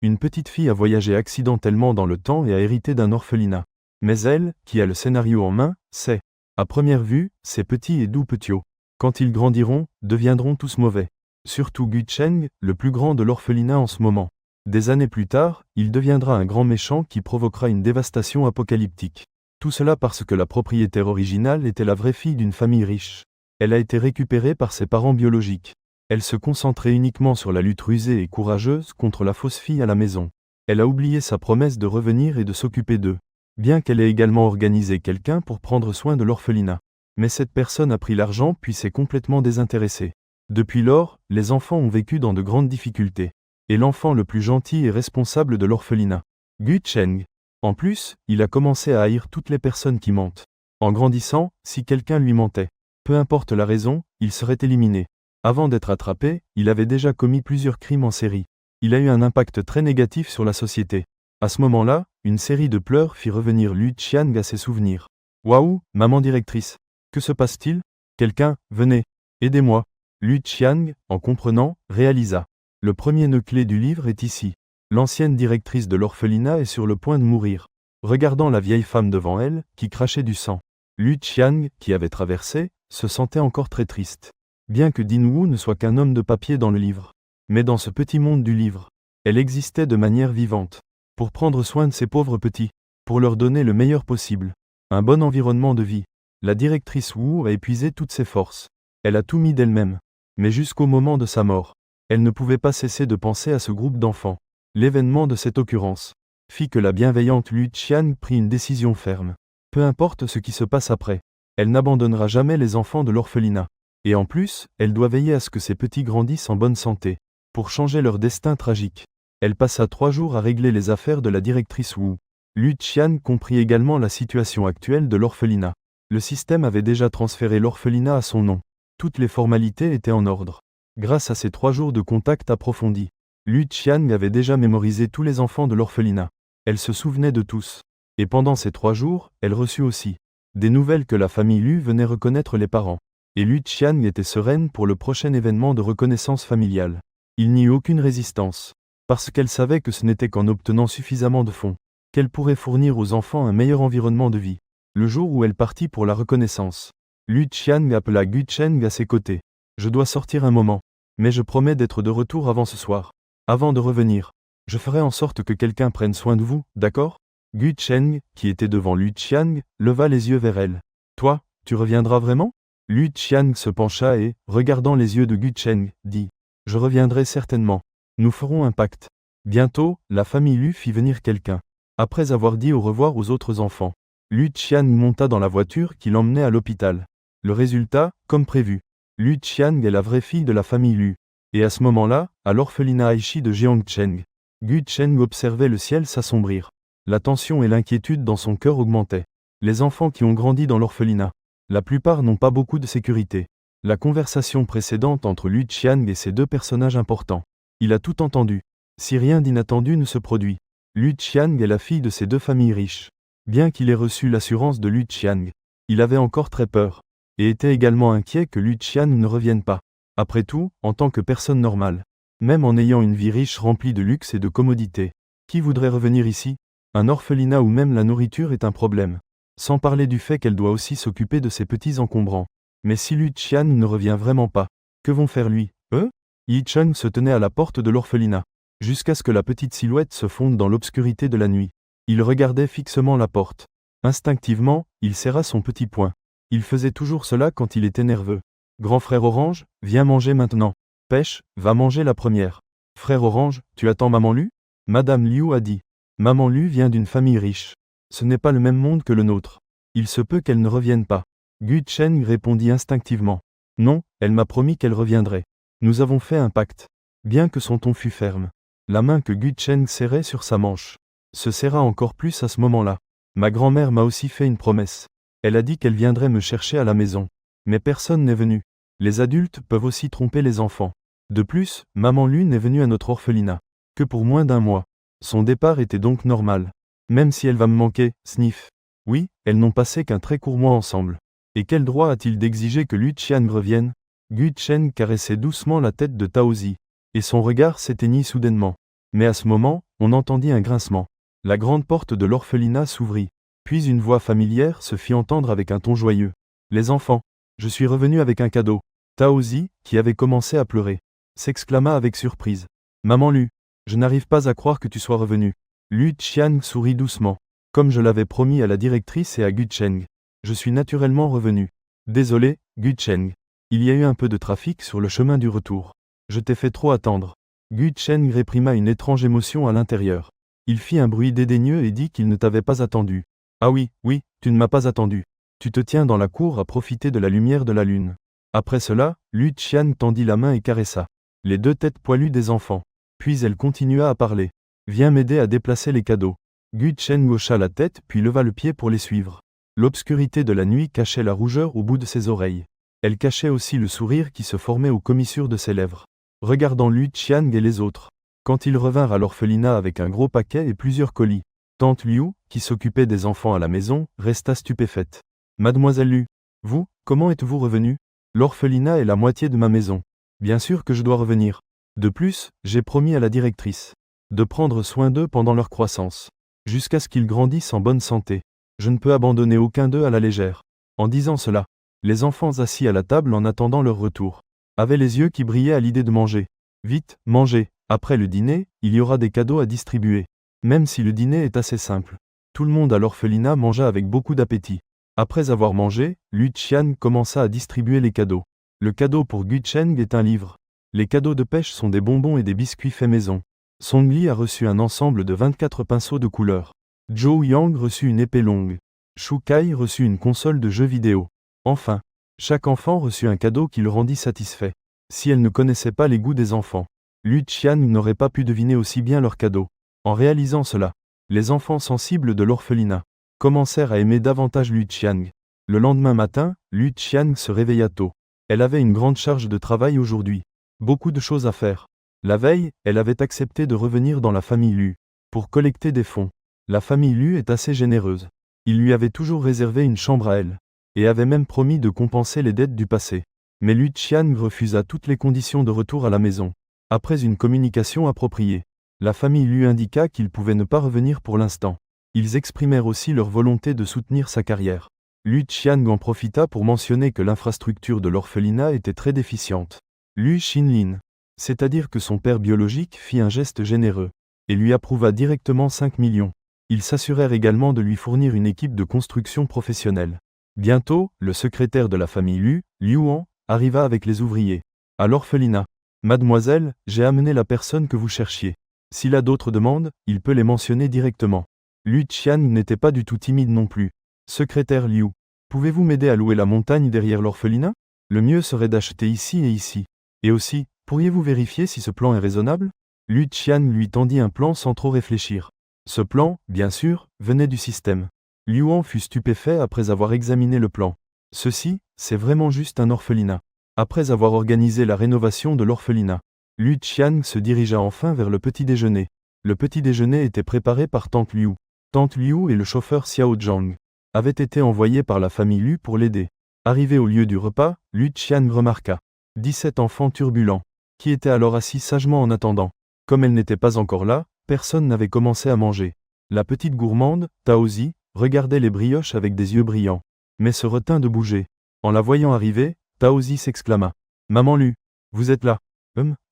Une petite fille a voyagé accidentellement dans le temps et a hérité d'un orphelinat. Mais elle, qui a le scénario en main, sait. À première vue, ces petits et doux petiots, quand ils grandiront, deviendront tous mauvais. Surtout Gu Cheng, le plus grand de l'orphelinat en ce moment. Des années plus tard, il deviendra un grand méchant qui provoquera une dévastation apocalyptique. Tout cela parce que la propriétaire originale était la vraie fille d'une famille riche. Elle a été récupérée par ses parents biologiques. Elle se concentrait uniquement sur la lutte rusée et courageuse contre la fausse fille à la maison. Elle a oublié sa promesse de revenir et de s'occuper d'eux. Bien qu'elle ait également organisé quelqu'un pour prendre soin de l'orphelinat. Mais cette personne a pris l'argent puis s'est complètement désintéressée. Depuis lors, les enfants ont vécu dans de grandes difficultés. Et l'enfant le plus gentil est responsable de l'orphelinat. Gu Cheng. En plus, il a commencé à haïr toutes les personnes qui mentent. En grandissant, si quelqu'un lui mentait, peu importe la raison, il serait éliminé. Avant d'être attrapé, il avait déjà commis plusieurs crimes en série. Il a eu un impact très négatif sur la société. À ce moment-là, une série de pleurs fit revenir Lu Qian à ses souvenirs. Waouh, maman directrice. Que se passe-t-il? Quelqu'un, venez. Aidez-moi. Lu Qian, en comprenant, réalisa. Le premier nœud clé du livre est ici. L'ancienne directrice de l'orphelinat est sur le point de mourir. Regardant la vieille femme devant elle, qui crachait du sang. Lu Qian, qui avait traversé, se sentait encore très triste. Bien que Din Wu ne soit qu'un homme de papier dans le livre. Mais dans ce petit monde du livre, elle existait de manière vivante. Pour prendre soin de ces pauvres petits. Pour leur donner le meilleur possible. Un bon environnement de vie. La directrice Wu a épuisé toutes ses forces. Elle a tout mis d'elle-même. Mais jusqu'au moment de sa mort, elle ne pouvait pas cesser de penser à ce groupe d'enfants. L'événement de cette occurrence fit que la bienveillante Lu Qian prit une décision ferme. Peu importe ce qui se passe après, elle n'abandonnera jamais les enfants de l'orphelinat. Et en plus, elle doit veiller à ce que ces petits grandissent en bonne santé. Pour changer leur destin tragique. Elle passa 3 jours à régler les affaires de la directrice Wu. Lu Qian comprit également la situation actuelle de l'orphelinat. Le système avait déjà transféré l'orphelinat à son nom. Toutes les formalités étaient en ordre. Grâce à ces 3 jours de contact approfondi, Lu Qian avait déjà mémorisé tous les enfants de l'orphelinat. Elle se souvenait de tous. Et pendant ces 3 jours, elle reçut aussi des nouvelles que la famille Lu venait reconnaître les parents. Et Lu Qian était sereine pour le prochain événement de reconnaissance familiale. Il n'y eut aucune résistance. Parce qu'elle savait que ce n'était qu'en obtenant suffisamment de fonds qu'elle pourrait fournir aux enfants un meilleur environnement de vie. Le jour où elle partit pour la reconnaissance, Lu Qian appela Gu Cheng à ses côtés. Je dois sortir un moment. Mais je promets d'être de retour avant ce soir. Avant de revenir, je ferai en sorte que quelqu'un prenne soin de vous, d'accord? Gu Cheng, qui était devant Lu Qian, leva les yeux vers elle. Toi, tu reviendras vraiment? Lu Qian se pencha et, regardant les yeux de Gu Cheng, dit. Je reviendrai certainement. Nous ferons un pacte. Bientôt, la famille Lu fit venir quelqu'un. Après avoir dit au revoir aux autres enfants, Lu Qian monta dans la voiture qui l'emmenait à l'hôpital. Le résultat, comme prévu. Lu Qian est la vraie fille de la famille Lu. Et à ce moment-là, à l'orphelinat Aichi de Jiangcheng, Gu Cheng observait le ciel s'assombrir. La tension et l'inquiétude dans son cœur augmentaient. Les enfants qui ont grandi dans l'orphelinat, la plupart n'ont pas beaucoup de sécurité. La conversation précédente entre Lu Qian et ces 2 personnages importants. Il a tout entendu. Si rien d'inattendu ne se produit. Lu Qian est la fille de ces 2 familles riches. Bien qu'il ait reçu l'assurance de Lu Qian, il avait encore très peur. Et était également inquiet que Lu Qian ne revienne pas. Après tout, en tant que personne normale, même en ayant une vie riche remplie de luxe et de commodité, qui voudrait revenir ici? Un orphelinat où même la nourriture est un problème. Sans parler du fait qu'elle doit aussi s'occuper de ses petits encombrants. Mais si Lu Qian ne revient vraiment pas, que vont faire lui, eux? Yi Cheng se tenait à la porte de l'orphelinat, jusqu'à ce que la petite silhouette se fonde dans l'obscurité de la nuit. Il regardait fixement la porte. Instinctivement, il serra son petit poing. Il faisait toujours cela quand il était nerveux. Grand frère Orange, viens manger maintenant. Pêche, va manger la première. Frère Orange, tu attends maman Lu? Madame Liu a dit. Maman Lu vient d'une famille riche. Ce n'est pas le même monde que le nôtre. Il se peut qu'elle ne revienne pas. Gu Cheng répondit instinctivement. Non, elle m'a promis qu'elle reviendrait. Nous avons fait un pacte. Bien que son ton fût ferme. La main que Gu Cheng serrait sur sa manche se serra encore plus à ce moment-là. Ma grand-mère m'a aussi fait une promesse. Elle a dit qu'elle viendrait me chercher à la maison. Mais personne n'est venu. Les adultes peuvent aussi tromper les enfants. De plus, maman Lu n'est venue à notre orphelinat que pour moins d'1 mois. Son départ était donc normal. Même si elle va me manquer, sniff. Oui, elles n'ont passé qu'un très court mois ensemble. Et quel droit a-t-il d'exiger que Lu Qian revienne? Gu Cheng caressait doucement la tête de Taozi. Et son regard s'éteignit soudainement. Mais à ce moment, on entendit un grincement. La grande porte de l'orphelinat s'ouvrit. Puis une voix familière se fit entendre avec un ton joyeux. « Les enfants, je suis revenu avec un cadeau. » Taozi, qui avait commencé à pleurer, s'exclama avec surprise. « Maman Lu, je n'arrive pas à croire que tu sois revenu. » Lu Qian sourit doucement. « Comme je l'avais promis à la directrice et à Gu Cheng. Je suis naturellement revenu. Désolé, Gu Cheng. Il y a eu un peu de trafic sur le chemin du retour. Je t'ai fait trop attendre. » Gu Cheng réprima une étrange émotion à l'intérieur. Il fit un bruit dédaigneux et dit qu'il ne t'avait pas attendu. « Ah oui, oui, tu ne m'as pas attendu. Tu te tiens dans la cour à profiter de la lumière de la lune. » Après cela, Lu Qian tendit la main et caressa les 2 têtes poilues des enfants. Puis elle continua à parler. « Viens m'aider à déplacer les cadeaux. » Gu Cheng hocha la tête puis leva le pied pour les suivre. L'obscurité de la nuit cachait la rougeur au bout de ses oreilles. Elle cachait aussi le sourire qui se formait aux commissures de ses lèvres. Regardant Lu Qian et les autres. Quand ils revinrent à l'orphelinat avec un gros paquet et plusieurs colis, Tante Liu, qui s'occupait des enfants à la maison, resta stupéfaite. « Mademoiselle Lu, vous, comment êtes-vous revenue ? L'orphelinat est la moitié de ma maison. Bien sûr que je dois revenir. De plus, j'ai promis à la directrice de prendre soin d'eux pendant leur croissance, jusqu'à ce qu'ils grandissent en bonne santé. Je ne peux abandonner aucun d'eux à la légère. » En disant cela, les enfants assis à la table en attendant leur retour avaient les yeux qui brillaient à l'idée de manger. « Vite, mangez. Après le dîner, il y aura des cadeaux à distribuer. » Même si le dîner est assez simple. Tout le monde à l'orphelinat mangea avec beaucoup d'appétit. Après avoir mangé, Lu Qian commença à distribuer les cadeaux. Le cadeau pour Gu Cheng est un livre. Les cadeaux de pêche sont des bonbons et des biscuits faits maison. Song Li a reçu un ensemble de 24 pinceaux de couleur. Zhou Yang reçut une épée longue. Shu Kai reçut une console de jeux vidéo. Enfin, chaque enfant reçut un cadeau qui le rendit satisfait. Si elle ne connaissait pas les goûts des enfants, Lu Qian n'aurait pas pu deviner aussi bien leurs cadeaux. En réalisant cela, les enfants sensibles de l'orphelinat commencèrent à aimer davantage Lu Qian. Le lendemain matin, Lu Qian se réveilla tôt. Elle avait une grande charge de travail aujourd'hui. Beaucoup de choses à faire. La veille, elle avait accepté de revenir dans la famille Lu pour collecter des fonds. La famille Lu est assez généreuse. Il lui avait toujours réservé une chambre à elle et avait même promis de compenser les dettes du passé. Mais Lu Qian refusa toutes les conditions de retour à la maison. Après une communication appropriée, la famille lui indiqua qu'il pouvait ne pas revenir pour l'instant. Ils exprimèrent aussi leur volonté de soutenir sa carrière. Lu Qian en profita pour mentionner que l'infrastructure de l'orphelinat était très déficiente. Lu Xinlin, c'est-à-dire que son père biologique fit un geste généreux et lui approuva directement 5 millions. Ils s'assurèrent également de lui fournir une équipe de construction professionnelle. Bientôt, le secrétaire de la famille Lu, Liuan, arriva avec les ouvriers. À l'orphelinat. « Mademoiselle, j'ai amené la personne que vous cherchiez. S'il a d'autres demandes, il peut les mentionner directement. » Lu Qian n'était pas du tout timide non plus. « Secrétaire Liu, pouvez-vous m'aider à louer la montagne derrière l'orphelinat ? Le mieux serait d'acheter ici et ici. Et aussi, pourriez-vous vérifier si ce plan est raisonnable ?» Lu Qian lui tendit un plan sans trop réfléchir. Ce plan, bien sûr, venait du système. Liuan fut stupéfait après avoir examiné le plan. Ceci, c'est vraiment juste un orphelinat. Après avoir organisé la rénovation de l'orphelinat, Lu Qian se dirigea enfin vers le petit déjeuner. Le petit déjeuner était préparé par Tante Liu. Tante Liu et le chauffeur Xiao Zhang avaient été envoyés par la famille Lu pour l'aider. Arrivé au lieu du repas, Lu Qian remarqua 17 enfants turbulents, qui étaient alors assis sagement en attendant. Comme elle n'était pas encore là, personne n'avait commencé à manger. La petite gourmande, Taozi, regardait les brioches avec des yeux brillants, mais se retint de bouger. En la voyant arriver, Taozi s'exclama. « Maman Lu, vous êtes là.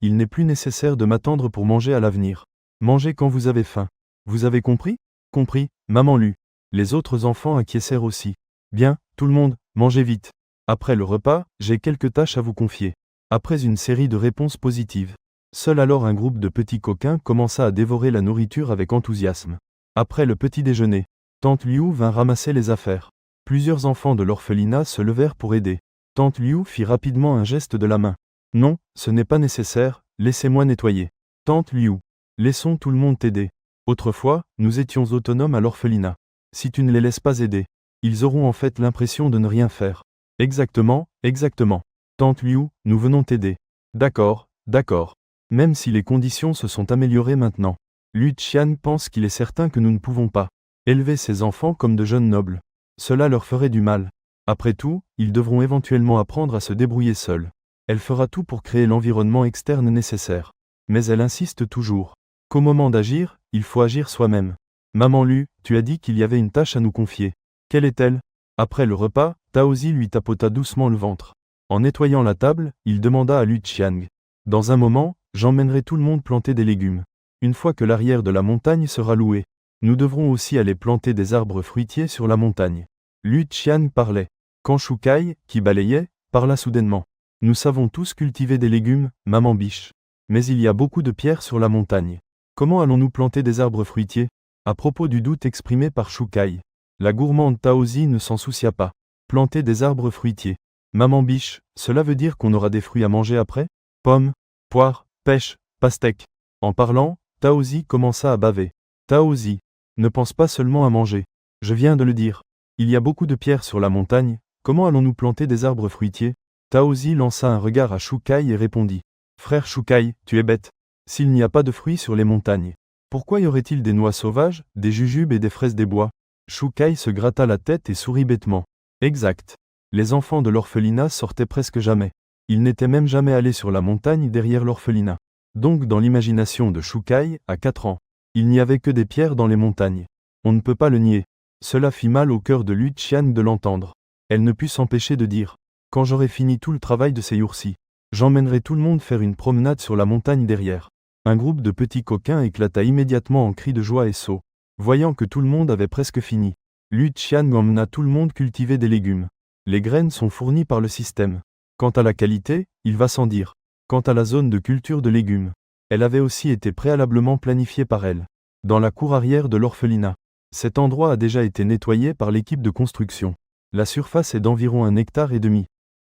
Il n'est plus nécessaire de m'attendre pour manger à l'avenir. Mangez quand vous avez faim. Vous avez compris ? » « Compris, Maman Lu. » Les autres enfants acquiescèrent aussi. « Bien, tout le monde, mangez vite. Après le repas, j'ai quelques tâches à vous confier. » Après une série de réponses positives, seul alors un groupe de petits coquins commença à dévorer la nourriture avec enthousiasme. Après le petit déjeuner, Tante Liu vint ramasser les affaires. Plusieurs enfants de l'orphelinat se levèrent pour aider. Tante Liu fit rapidement un geste de la main. « Non, ce n'est pas nécessaire, laissez-moi nettoyer. » « Tante Liu, laissons tout le monde t'aider. Autrefois, nous étions autonomes à l'orphelinat. Si tu ne les laisses pas aider, ils auront en fait l'impression de ne rien faire. » « Exactement, exactement. Tante Liu, nous venons t'aider. »« D'accord, d'accord. Même si les conditions se sont améliorées maintenant, Lu Qian pense qu'il est certain que nous ne pouvons pas élever ces enfants comme de jeunes nobles. Cela leur ferait du mal. Après tout, ils devront éventuellement apprendre à se débrouiller seuls. Elle fera tout pour créer l'environnement externe nécessaire. Mais elle insiste toujours. qu'au moment d'agir, il faut agir soi-même. Maman Lu, tu as dit qu'il y avait une tâche à nous confier. Quelle est-elle? Après le repas, Taozi lui tapota doucement le ventre. En nettoyant la table, il demanda à Lu Qiang. Dans un moment, j'emmènerai tout le monde planter des légumes. Une fois que l'arrière de la montagne sera loué, nous devrons aussi aller planter des arbres fruitiers sur la montagne. Lu Qiang parlait. Quand Shukai, qui balayait, parla soudainement. Nous savons tous cultiver des légumes, maman biche. Mais il y a beaucoup de pierres sur la montagne. Comment allons-nous planter des arbres fruitiers? À propos du doute exprimé par Shukai, la gourmande Taozi ne s'en soucia pas. Planter des arbres fruitiers. Maman biche, cela veut dire qu'on aura des fruits à manger après? Pommes, poires, pêches, pastèques. En parlant, Taozi commença à baver. Taozi, ne pense pas seulement à manger. Je viens de le dire. Il y a beaucoup de pierres sur la montagne, comment allons-nous planter des arbres fruitiers? Taozi lança un regard à Shukai et répondit. Frère Shukai, tu es bête. S'il n'y a pas de fruits sur les montagnes, pourquoi y aurait-il des noix sauvages, des jujubes et des fraises des bois? Shukai se gratta la tête et sourit bêtement. Exact. Les enfants de l'orphelinat sortaient presque jamais. Ils n'étaient même jamais allés sur la montagne derrière l'orphelinat. Donc dans l'imagination de Shukai, à 4 ans, il n'y avait que des pierres dans les montagnes. On ne peut pas le nier. Cela fit mal au cœur de Lu Qiang de l'entendre. Elle ne put s'empêcher de dire. Quand j'aurai fini tout le travail de ces jours-ci, j'emmènerai tout le monde faire une promenade sur la montagne derrière. Un groupe de petits coquins éclata immédiatement en cris de joie et sauts. Voyant que tout le monde avait presque fini, Lu Qiang emmena tout le monde cultiver des légumes. Les graines sont fournies par le système. Quant à la qualité, il va sans dire. Quant à la zone de culture de légumes, elle avait aussi été préalablement planifiée par elle. Dans la cour arrière de l'orphelinat, cet endroit a déjà été nettoyé par l'équipe de construction. La surface est d'environ 1,5 hectare.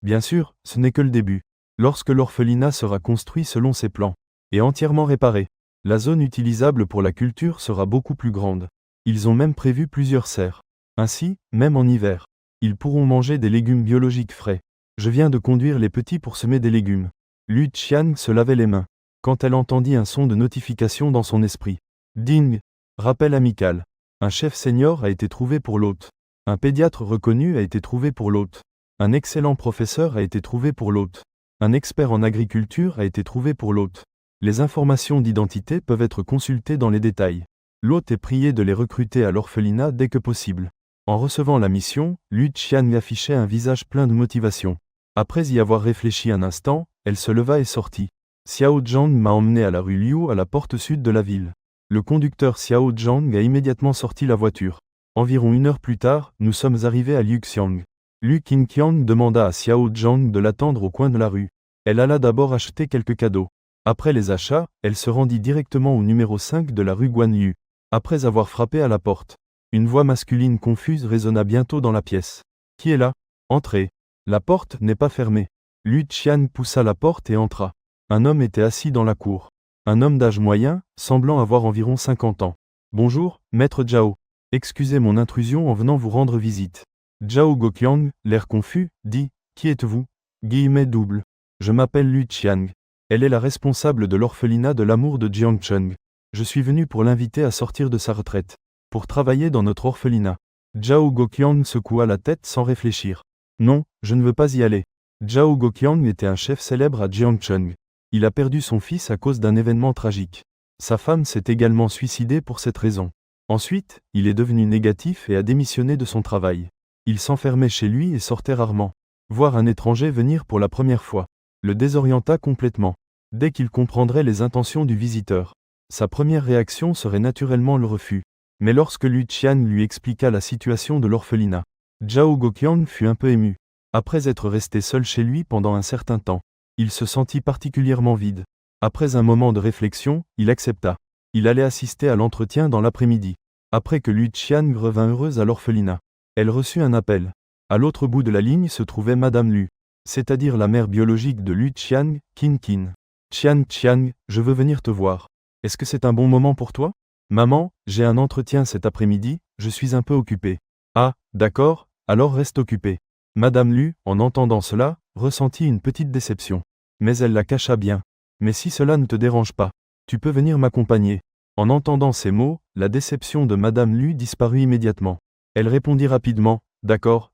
Bien sûr, ce n'est que le début. Lorsque l'orphelinat sera construit selon ses plans, et entièrement réparé, la zone utilisable pour la culture sera beaucoup plus grande. Ils ont même prévu plusieurs serres. Ainsi, même en hiver, ils pourront manger des légumes biologiques frais. Je viens de conduire les petits pour semer des légumes. Lu Qiang se lavait les mains, quand elle entendit un son de notification dans son esprit. Ding! Rappel amical. Un chef senior a été trouvé pour l'hôte. Un pédiatre reconnu a été trouvé pour l'hôte. Un excellent professeur a été trouvé pour l'hôte. Un expert en agriculture a été trouvé pour l'hôte. Les informations d'identité peuvent être consultées dans les détails. L'hôte est prié de les recruter à l'orphelinat dès que possible. En recevant la mission, Lu Qiang affichait un visage plein de motivation. Après y avoir réfléchi un instant, elle se leva et sortit. Xiao Zhang m'a emmené à la rue Liu à la porte sud de la ville. Le conducteur Xiao Zhang a immédiatement sorti la voiture. Environ 1 heure plus tard, nous sommes arrivés à Liuxiang. Lu Qingqiang demanda à Xiao Zhang de l'attendre au coin de la rue. Elle alla d'abord acheter quelques cadeaux. Après les achats, elle se rendit directement au numéro 5 de la rue Guanyu. Après avoir frappé à la porte, une voix masculine confuse résonna bientôt dans la pièce. Qui est là? Entrez. La porte n'est pas fermée. Lu Qiang poussa la porte et entra. Un homme était assis dans la cour. Un homme d'âge moyen, semblant avoir environ 50 ans. Bonjour, maître Zhao. Excusez mon intrusion en venant vous rendre visite. Zhao Goqiang, l'air confus, dit. Qui êtes-vous? Guillemets double. Je m'appelle Lu Qiang. Elle est la responsable de l'orphelinat de l'amour de Jiangcheng. Je suis venu pour l'inviter à sortir de sa retraite. Pour travailler dans notre orphelinat. Zhao Goqiang secoua la tête sans réfléchir. Non, je ne veux pas y aller. Zhao Goqiang était un chef célèbre à Jiangcheng. Il a perdu son fils à cause d'un événement tragique. Sa femme s'est également suicidée pour cette raison. Ensuite, il est devenu négatif et a démissionné de son travail. Il s'enfermait chez lui et sortait rarement. Voir un étranger venir pour la première fois le désorienta complètement. Dès qu'il comprendrait les intentions du visiteur, sa première réaction serait naturellement le refus. Mais lorsque Lu Qiang lui expliqua la situation de l'orphelinat, Zhao Goqiang fut un peu ému. Après être resté seul chez lui pendant un certain temps, il se sentit particulièrement vide. Après un moment de réflexion, il accepta. Il allait assister à l'entretien dans l'après-midi. Après que Lu Qiang revint heureuse à l'orphelinat, elle reçut un appel. À l'autre bout de la ligne se trouvait Madame Lu, c'est-à-dire la mère biologique de Lu Qiang, Qin. Qiang, je veux venir te voir. Est-ce que c'est un bon moment pour toi? Maman, j'ai un entretien cet après-midi, je suis un peu occupée. Ah, d'accord, alors reste occupée. Madame Lu, en entendant cela, ressentit une petite déception. Mais elle la cacha bien. Mais si cela ne te dérange pas, tu peux venir m'accompagner. En entendant ces mots, la déception de Madame Lu disparut immédiatement. Elle répondit rapidement, d'accord.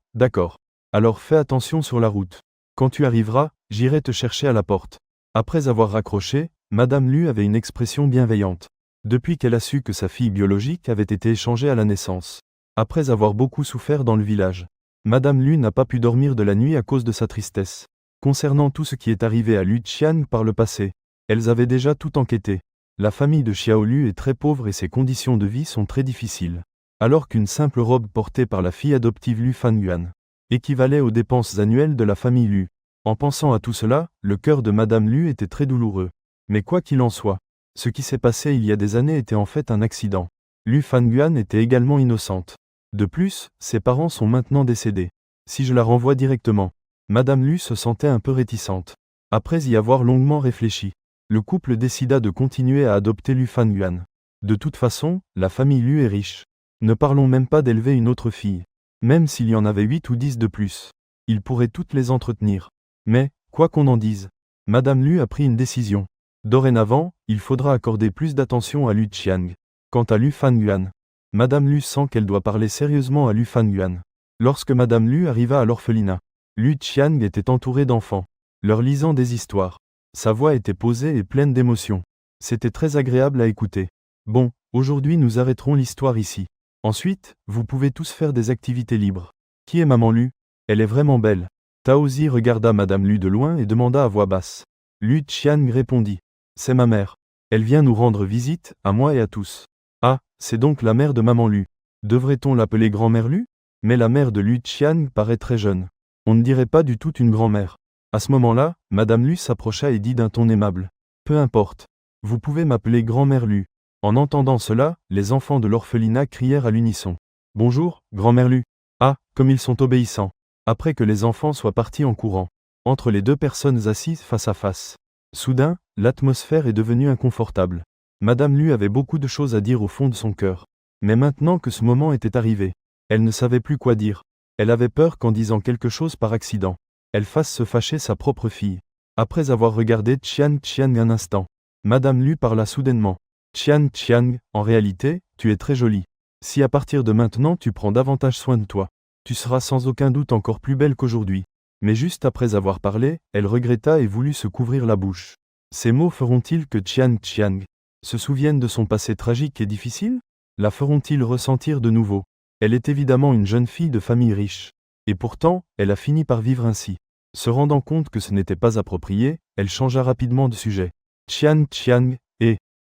Alors fais attention sur la route. Quand tu arriveras, j'irai te chercher à la porte. Après avoir raccroché, Madame Lu avait une expression bienveillante. depuis qu'elle a su que sa fille biologique avait été échangée à la naissance. Après avoir beaucoup souffert dans le village, Madame Lu n'a pas pu dormir de la nuit à cause de sa tristesse. Concernant tout ce qui est arrivé à Lu Qian par le passé, elles avaient déjà tout enquêté. La famille de Xiao Lu est très pauvre et ses conditions de vie sont très difficiles. Alors qu'une simple robe portée par la fille adoptive Lu Fanyuan équivalait aux dépenses annuelles de la famille Lu. En pensant à tout cela, le cœur de Madame Lu était très douloureux. Mais quoi qu'il en soit, ce qui s'est passé il y a des années était en fait un accident. Lu Fanyuan était également innocente. De plus, ses parents sont maintenant décédés. Si je la renvoie directement, Madame Lu se sentait un peu réticente. Après y avoir longuement réfléchi, le couple décida de continuer à adopter Lu Fanyuan. De toute façon, la famille Lu est riche. Ne parlons même pas d'élever une autre fille. Même s'il y en avait 8 ou 10 de plus, ils pourraient toutes les entretenir. Mais, quoi qu'on en dise, Madame Lu a pris une décision. Dorénavant, il faudra accorder plus d'attention à Lu Qiang. Quant à Lu Fanyuan, Madame Lu sent qu'elle doit parler sérieusement à Lu Fanyuan. Lorsque Madame Lu arriva à l'orphelinat, Lu Qiang était entourée d'enfants, leur lisant des histoires. Sa voix était posée et pleine d'émotion. C'était très agréable à écouter. Bon, aujourd'hui nous arrêterons l'histoire ici. Ensuite, vous pouvez tous faire des activités libres. Qui est Maman Lu? Elle est vraiment belle. Taozi regarda Madame Lu de loin et demanda à voix basse. Lu Qiang répondit. C'est ma mère. Elle vient nous rendre visite, à moi et à tous. Ah, c'est donc la mère de Maman Lu. Devrait-on l'appeler grand-mère Lu? Mais la mère de Lu Qiang paraît très jeune. On ne dirait pas du tout une grand-mère. À ce moment-là, Madame Lu s'approcha et dit d'un ton aimable. Peu importe. Vous pouvez m'appeler grand-mère Lu. En entendant cela, les enfants de l'orphelinat crièrent à l'unisson. Bonjour, grand-mère Lu. Ah, comme ils sont obéissants. Après que les enfants soient partis en courant, entre les deux personnes assises face à face. Soudain, l'atmosphère est devenue inconfortable. Madame Lu avait beaucoup de choses à dire au fond de son cœur. Mais maintenant que ce moment était arrivé, elle ne savait plus quoi dire. Elle avait peur qu'en disant quelque chose par accident, elle fasse se fâcher sa propre fille. Après avoir regardé Qian Qian un instant, Madame Lu parla soudainement. Qian Qian, en réalité, tu es très jolie. Si à partir de maintenant tu prends davantage soin de toi, tu seras sans aucun doute encore plus belle qu'aujourd'hui. Mais juste après avoir parlé, elle regretta et voulut se couvrir la bouche. Ces mots feront-ils que Qian Qian se souvienne de son passé tragique et difficile? La feront-ils ressentir de nouveau? Elle est évidemment une jeune fille de famille riche. Et pourtant, elle a fini par vivre ainsi. Se rendant compte que ce n'était pas approprié, elle changea rapidement de sujet. Qian Qian,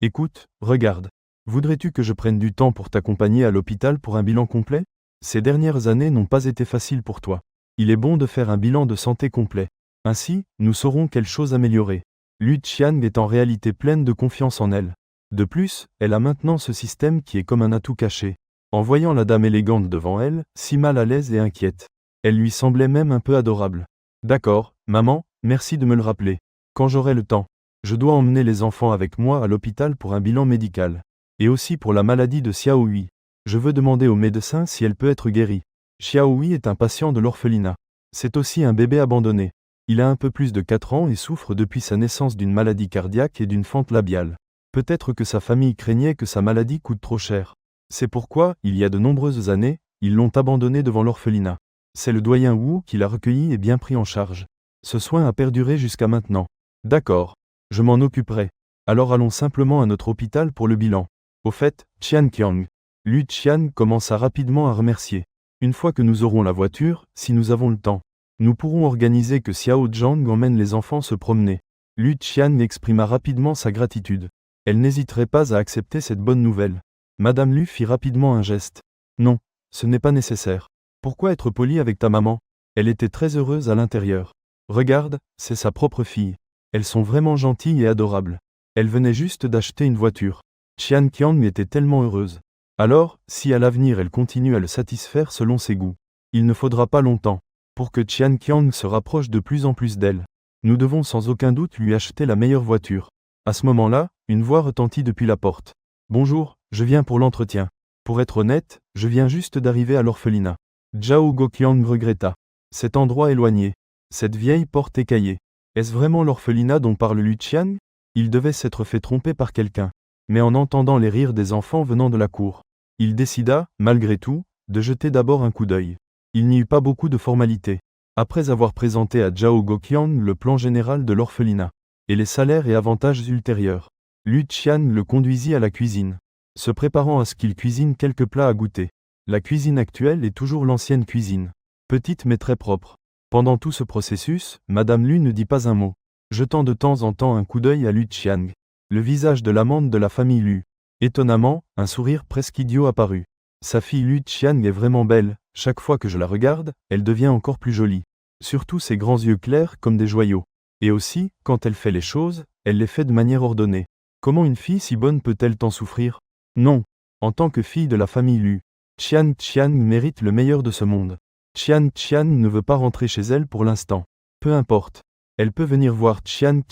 écoute, regarde. Voudrais-tu que je prenne du temps pour t'accompagner à l'hôpital pour un bilan complet? Ces dernières années n'ont pas été faciles pour toi. Il est bon de faire un bilan de santé complet. Ainsi, nous saurons quelles choses améliorer. Lu Qian est en réalité pleine de confiance en elle. De plus, elle a maintenant ce système qui est comme un atout caché. En voyant la dame élégante devant elle, si mal à l'aise et inquiète, elle lui semblait même un peu adorable. D'accord, maman, merci de me le rappeler. Quand j'aurai le temps, je dois emmener les enfants avec moi à l'hôpital pour un bilan médical. Et aussi pour la maladie de Xiao Hui. Je veux demander au médecin si elle peut être guérie. Xiao Hui est un patient de l'orphelinat. C'est aussi un bébé abandonné. Il a un peu plus de 4 ans et souffre depuis sa naissance d'une maladie cardiaque et d'une fente labiale. Peut-être que sa famille craignait que sa maladie coûte trop cher. C'est pourquoi, il y a de nombreuses années, ils l'ont abandonné devant l'orphelinat. C'est le doyen Wu qui l'a recueilli et bien pris en charge. Ce soin a perduré jusqu'à maintenant. D'accord. Je m'en occuperai. Alors allons simplement à notre hôpital pour le bilan. Au fait, Qian Qiang. Lu Qian commença rapidement à remercier. Une fois que nous aurons la voiture, si nous avons le temps, nous pourrons organiser que Xiao Zhang emmène les enfants se promener. Lu Qian exprima rapidement sa gratitude. Elle n'hésiterait pas à accepter cette bonne nouvelle. Madame Lu fit rapidement un geste. Non, ce n'est pas nécessaire. Pourquoi être poli avec ta maman? Elle était très heureuse à l'intérieur. Regarde, c'est sa propre fille. Elles sont vraiment gentilles et adorables. Elle venait juste d'acheter une voiture. Qian Qiang était tellement heureuse. Alors, si à l'avenir elle continue à le satisfaire selon ses goûts, il ne faudra pas longtemps pour que Qian Qiang se rapproche de plus en plus d'elle. Nous devons sans aucun doute lui acheter la meilleure voiture. À ce moment-là, une voix retentit depuis la porte. Bonjour, je viens pour l'entretien. Pour être honnête, je viens juste d'arriver à l'orphelinat. Zhao Goqiang regretta. Cet endroit éloigné. Cette vieille porte écaillée. Est-ce vraiment l'orphelinat dont parle Lu Qian? Il devait s'être fait tromper par quelqu'un. Mais en entendant les rires des enfants venant de la cour, il décida, malgré tout, de jeter d'abord un coup d'œil. Il n'y eut pas beaucoup de formalités. Après avoir présenté à Zhao Goqiang le plan général de l'orphelinat, et les salaires et avantages ultérieurs, Lu Qian le conduisit à la cuisine, se préparant à ce qu'il cuisine quelques plats à goûter. La cuisine actuelle est toujours l'ancienne cuisine, petite mais très propre. Pendant tout ce processus, Madame Lu ne dit pas un mot, jetant de temps en temps un coup d'œil à Lu Qian, le visage de l'amante de la famille Lu. Étonnamment, un sourire presque idiot apparut. Sa fille Lu Qian est vraiment belle, chaque fois que je la regarde, elle devient encore plus jolie. Surtout ses grands yeux clairs comme des joyaux. Et aussi, quand elle fait les choses, elle les fait de manière ordonnée. Comment une fille si bonne peut-elle tant souffrir? Non. En tant que fille de la famille Lu, Qian mérite le meilleur de ce monde. Qian ne veut pas rentrer chez elle pour l'instant. Peu importe. Elle peut venir voir Qian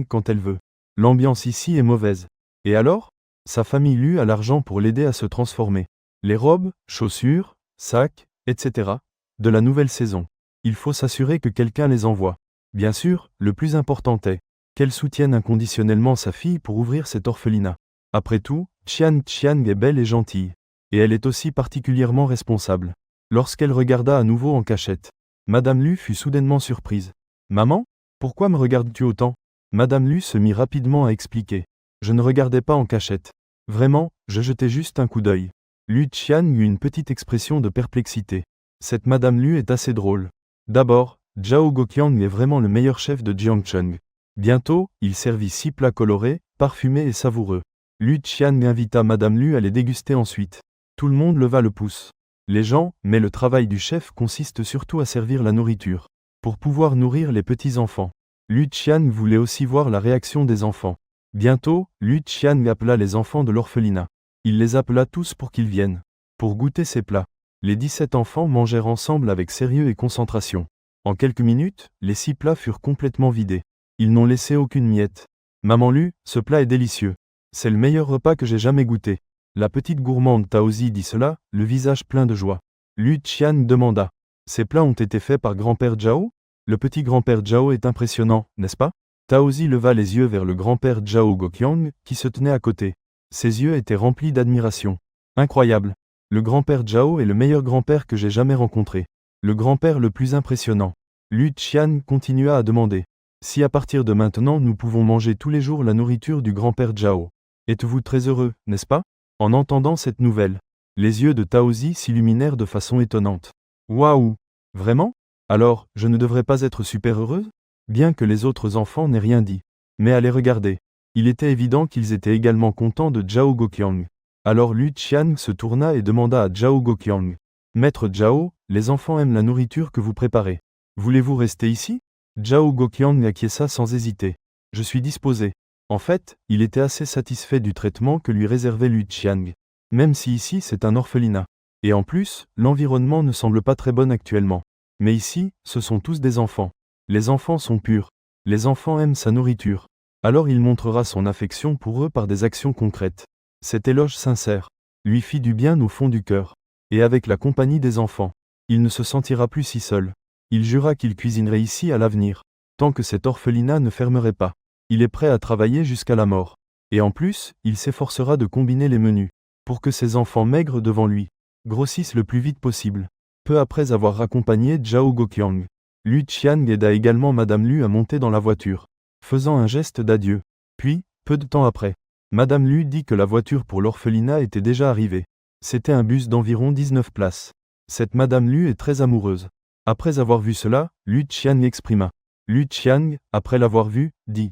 quand elle veut. L'ambiance ici est mauvaise. Et alors? Sa famille Lu a l'argent pour l'aider à se transformer. Les robes, chaussures, sacs, etc. de la nouvelle saison. Il faut s'assurer que quelqu'un les envoie. Bien sûr, le plus important est qu'elle soutienne inconditionnellement sa fille pour ouvrir cet orphelinat. Après tout, Qian est belle et gentille. Et elle est aussi particulièrement responsable. Lorsqu'elle regarda à nouveau en cachette, Madame Lu fut soudainement surprise. « Maman, pourquoi me regardes-tu autant ?» Madame Lu se mit rapidement à expliquer. « Je ne regardais pas en cachette. Vraiment, je jetais juste un coup d'œil. » Lu Qian eut une petite expression de perplexité. Cette Madame Lu est assez drôle. D'abord, Zhao Goqiang est vraiment le meilleur chef de Jiangcheng. Bientôt, il servit 6 plats colorés, parfumés et savoureux. Lu Qian invita Madame Lu à les déguster ensuite. Tout le monde leva le pouce. Les gens, mais le travail du chef consiste surtout à servir la nourriture. Pour pouvoir nourrir les petits-enfants. Lu Qian voulait aussi voir la réaction des enfants. Bientôt, Lu Qian appela les enfants de l'orphelinat. Il les appela tous pour qu'ils viennent. Pour goûter ces plats. Les 17 enfants mangèrent ensemble avec sérieux et concentration. En quelques minutes, les 6 plats furent complètement vidés. Ils n'ont laissé aucune miette. « Maman Lu, ce plat est délicieux. C'est le meilleur repas que j'ai jamais goûté. » La petite gourmande Taozi dit cela, le visage plein de joie. Lu Qian demanda. « Ces plats ont été faits par grand-père Zhao ? Le petit grand-père Zhao est impressionnant, n'est-ce pas ?» Taozi leva les yeux vers le grand-père Zhao Goqiang, qui se tenait à côté. Ses yeux étaient remplis d'admiration. « Incroyable. Le grand-père Zhao est le meilleur grand-père que j'ai jamais rencontré. Le grand-père le plus impressionnant. » Lu Qian continua à demander. « Si à partir de maintenant nous pouvons manger tous les jours la nourriture du grand-père Zhao. Êtes-vous très heureux, n'est-ce pas ?» En entendant cette nouvelle, les yeux de Taozi s'illuminèrent de façon étonnante. « Waouh! Vraiment? Alors, je ne devrais pas être super heureuse ?» Bien que les autres enfants n'aient rien dit. Mais à les regarder, il était évident qu'ils étaient également contents de Zhao Goqiang. Alors Lu Qian se tourna et demanda à Zhao Goqiang. « Maître Zhao, les enfants aiment la nourriture que vous préparez. Voulez-vous rester ici ?» Zhao Goqiang acquiesça sans hésiter. « Je suis disposé. » En fait, il était assez satisfait du traitement que lui réservait Lu Qian. Même si ici c'est un orphelinat. Et en plus, l'environnement ne semble pas très bon actuellement. Mais ici, ce sont tous des enfants. Les enfants sont purs. Les enfants aiment sa nourriture. Alors il montrera son affection pour eux par des actions concrètes. Cet éloge sincère lui fit du bien au fond du cœur. Et avec la compagnie des enfants, il ne se sentira plus si seul. Il jura qu'il cuisinerait ici à l'avenir, tant que cet orphelinat ne fermerait pas. Il est prêt à travailler jusqu'à la mort. Et en plus, il s'efforcera de combiner les menus, pour que ses enfants maigres devant lui grossissent le plus vite possible. Peu après avoir raccompagné Zhao Goqiang, Lu Qian aida également Madame Lu à monter dans la voiture, faisant un geste d'adieu. Puis, peu de temps après, Madame Lu dit que la voiture pour l'orphelinat était déjà arrivée. C'était un bus d'environ 19 places. Cette Madame Lu est très amoureuse. Après avoir vu cela, Lu Qian exprima. Lu Qian, après l'avoir vu, dit.